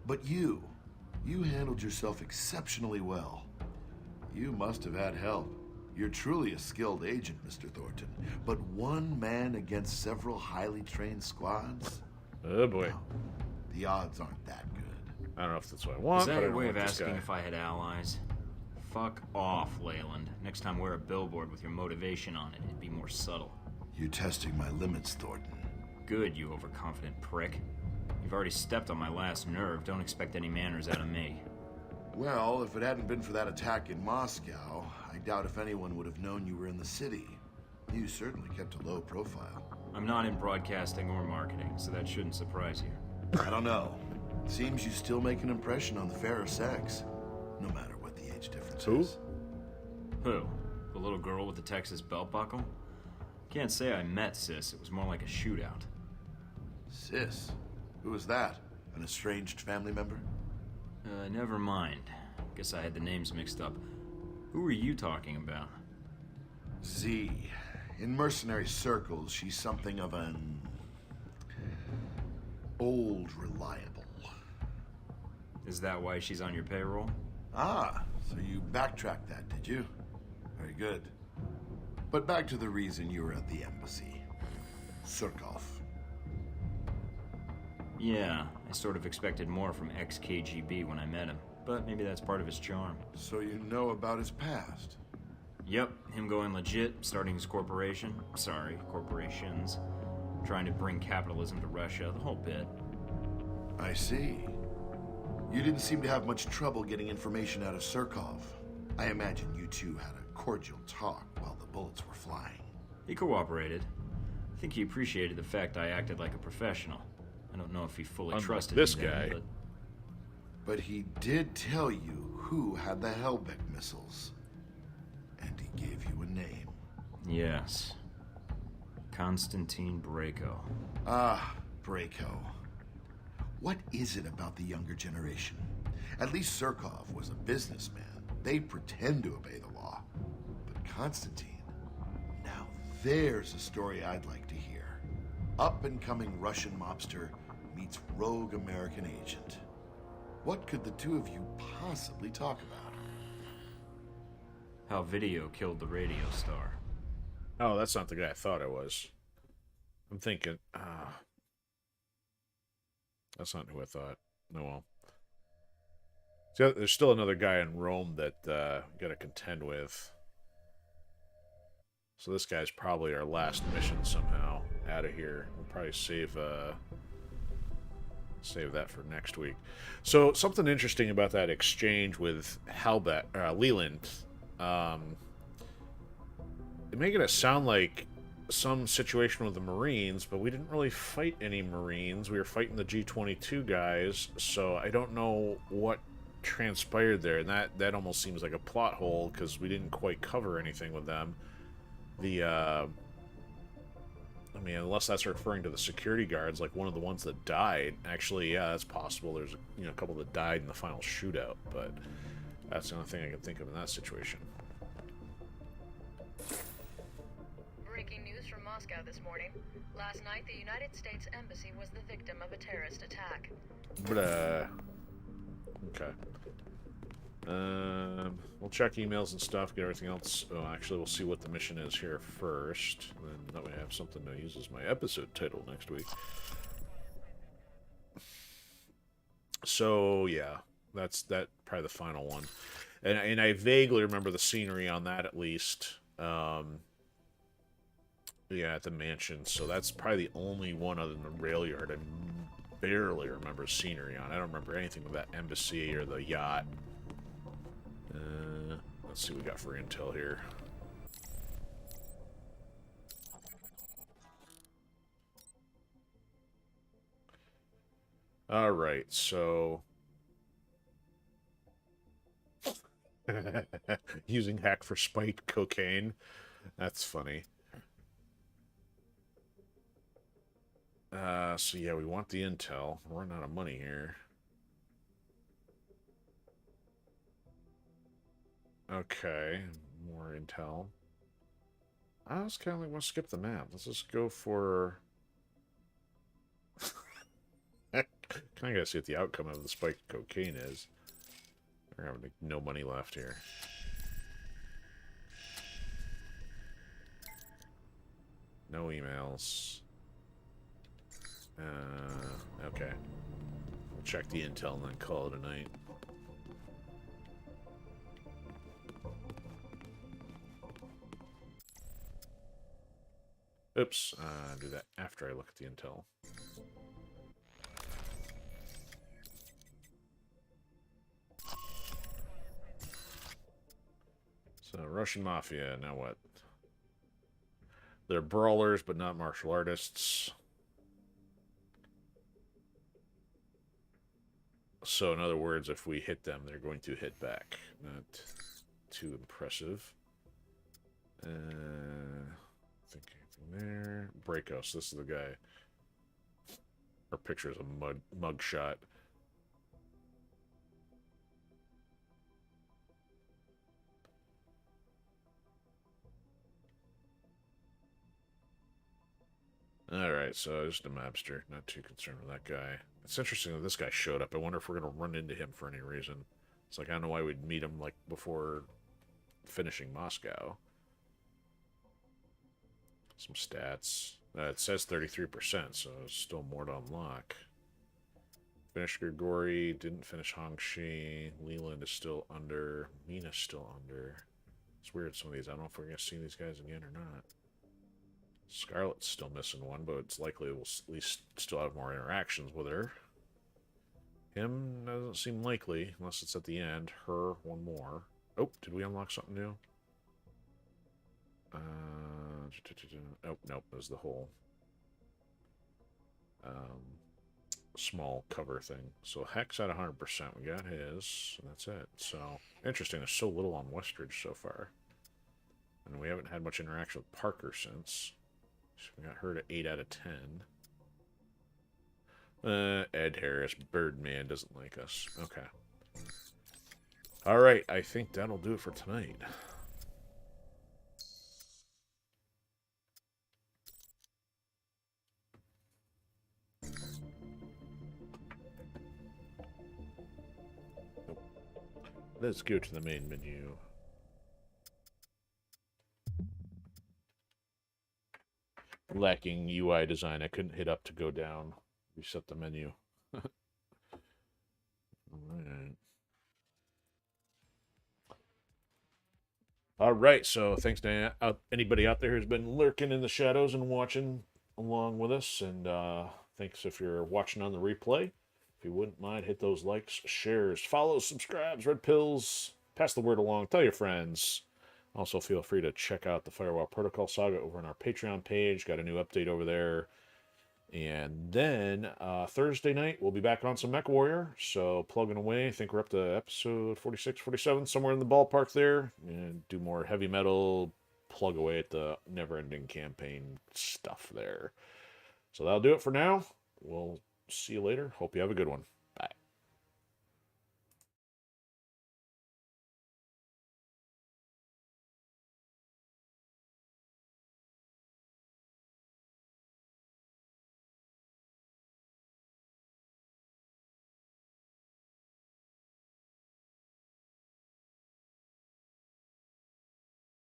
But you handled yourself exceptionally well. You must have had help. You're truly a skilled agent, Mr. Thornton. But one man against several highly trained squads?
Oh boy.
No, the odds aren't that good.
I don't know if that's what I want.
Is that
but I
your
don't
way
want
of
this
asking
guy.
if I had allies? Fuck off, Leyland. Next time wear a billboard with your motivation on it. It'd be more subtle.
You're testing my limits, Thornton.
Good, you overconfident prick. You've already stepped on my last nerve. Don't expect any manners out of me.
Well, if it hadn't been for that attack in Moscow, I doubt if anyone would have known you were in the city. You certainly kept a low profile.
I'm not in broadcasting or marketing, so that shouldn't surprise you.
I don't know. Seems you still make an impression on the fairer sex, no matter what the age difference
Who?
is.
Who? The little girl with the Texas belt buckle? Can't say I met Sis. It was more like a shootout.
Sis? Who was that? An estranged family member?
Never mind. Guess I had the names mixed up. Who were you talking about?
Z. In mercenary circles, she's something of an... old reliable.
Is that why she's on your payroll?
Ah, so you backtracked that, did you? Very good. But back to the reason you were at the embassy. Surkov.
Yeah, I sort of expected more from ex-KGB when I met him, but maybe that's part of his charm.
So you know about his past?
Yep, him going legit, starting his corporation. Sorry, corporations. Trying to bring capitalism to Russia, the whole bit.
I see. You didn't seem to have much trouble getting information out of Surkov. I imagine you two had a cordial talk while the bullets were flying.
He cooperated. I think he appreciated the fact I acted like a professional. I don't know if he fully
Unlike
trusted
this
me then,
guy.
But he did tell you who had the Hellbeck missiles. And he gave you a name.
Yes. Constantine Braco.
Ah, Braco. What is it about the younger generation? At least Surkov was a businessman. They pretend to obey the law. But Constantine, now there's a story I'd like to hear. Up-and-coming Russian mobster meets rogue American agent. What could the two of you possibly talk about?
How video killed the radio star.
Oh, that's not the guy I thought it was. I'm thinking, that's not who I thought. No, well. See, there's still another guy in Rome that got to contend with. So this guy's probably our last mission somehow out of here. We'll probably save that for next week. So something interesting about that exchange with Leland, it making it sound like some situation with the Marines, but we didn't really fight any Marines. We were fighting the G-22 guys, so I don't know what transpired there, and that almost seems like a plot hole because we didn't quite cover anything with them. I mean, unless that's referring to the security guards, like one of the ones that died. Actually, yeah, that's possible. There's a couple that died in the final shootout, but that's the only thing I can think of in that situation.
Breaking news from Moscow this morning. Last night, the United States Embassy was the victim of a terrorist attack.
Okay. We'll check emails and stuff, get everything else. Oh, actually, we'll see what the mission is here first. And then that way I have something to use as my episode title next week. So, yeah. That's probably the final one. And I vaguely remember the scenery on that, at least. Yeah, at the mansion. So that's probably the only one other than the rail yard I barely remember scenery on. I don't remember anything with that embassy or the yacht. Let's see what we got for intel here. Alright, so... using hack for spiked cocaine. That's funny. So yeah, we want the intel. We're running out of money here. Okay, more intel. I was kind of like, want to skip the map. Let's just go for... kind of gotta see what the outcome of the spiked cocaine is. We're having no money left here. No emails. Okay. We'll check the intel and then call it a night. Oops, do that after I look at the intel. So, Russian Mafia, now what? They're brawlers, but not martial artists. So, in other words, if we hit them, they're going to hit back. Not too impressive. Think anything there. Breakos, this is the guy. Our picture is a mug shot. Alright, so just a mobster. Not too concerned with that guy. It's interesting that this guy showed up. I wonder if we're going to run into him for any reason. It's like, I don't know why we'd meet him, like, before finishing Moscow. Some stats. It says 33%, so still more to unlock. Finished Grigori, didn't finish Hongxi. Leland is still under. Mina's still under. It's weird, some of these. I don't know if we're going to see these guys again or not. Scarlet's still missing one, but it's likely we'll at least still have more interactions with her. Him doesn't seem likely, unless it's at the end. Her, one more. Oh, did we unlock something new? Oh, nope, it was the whole small cover thing. So Hex at 100%. We got his, and that's it. So, interesting, there's so little on Westridge so far. And we haven't had much interaction with Parker since. So we got her to 8 out of 10. Ed Harris, Birdman, doesn't like us. Okay. Alright, I think that'll do it for tonight. let's go to the main menu. Lacking UI design, I couldn't hit up to go down. Reset the menu. Alright. Alright, so thanks to anybody out there who's been lurking in the shadows and watching along with us. And thanks if you're watching on the replay. If you wouldn't mind, hit those likes, shares, follows, subscribes, red pills, pass the word along, tell your friends. Also, feel free to check out the Firewall Protocol Saga over on our Patreon page. Got a new update over there. And then Thursday night, we'll be back on some MechWarrior. So plugging away. I think we're up to episode 46, 47, somewhere in the ballpark there. And do more heavy metal, plug away at the never-ending campaign stuff there. So that'll do it for now. We'll see you later. Hope you have a good one.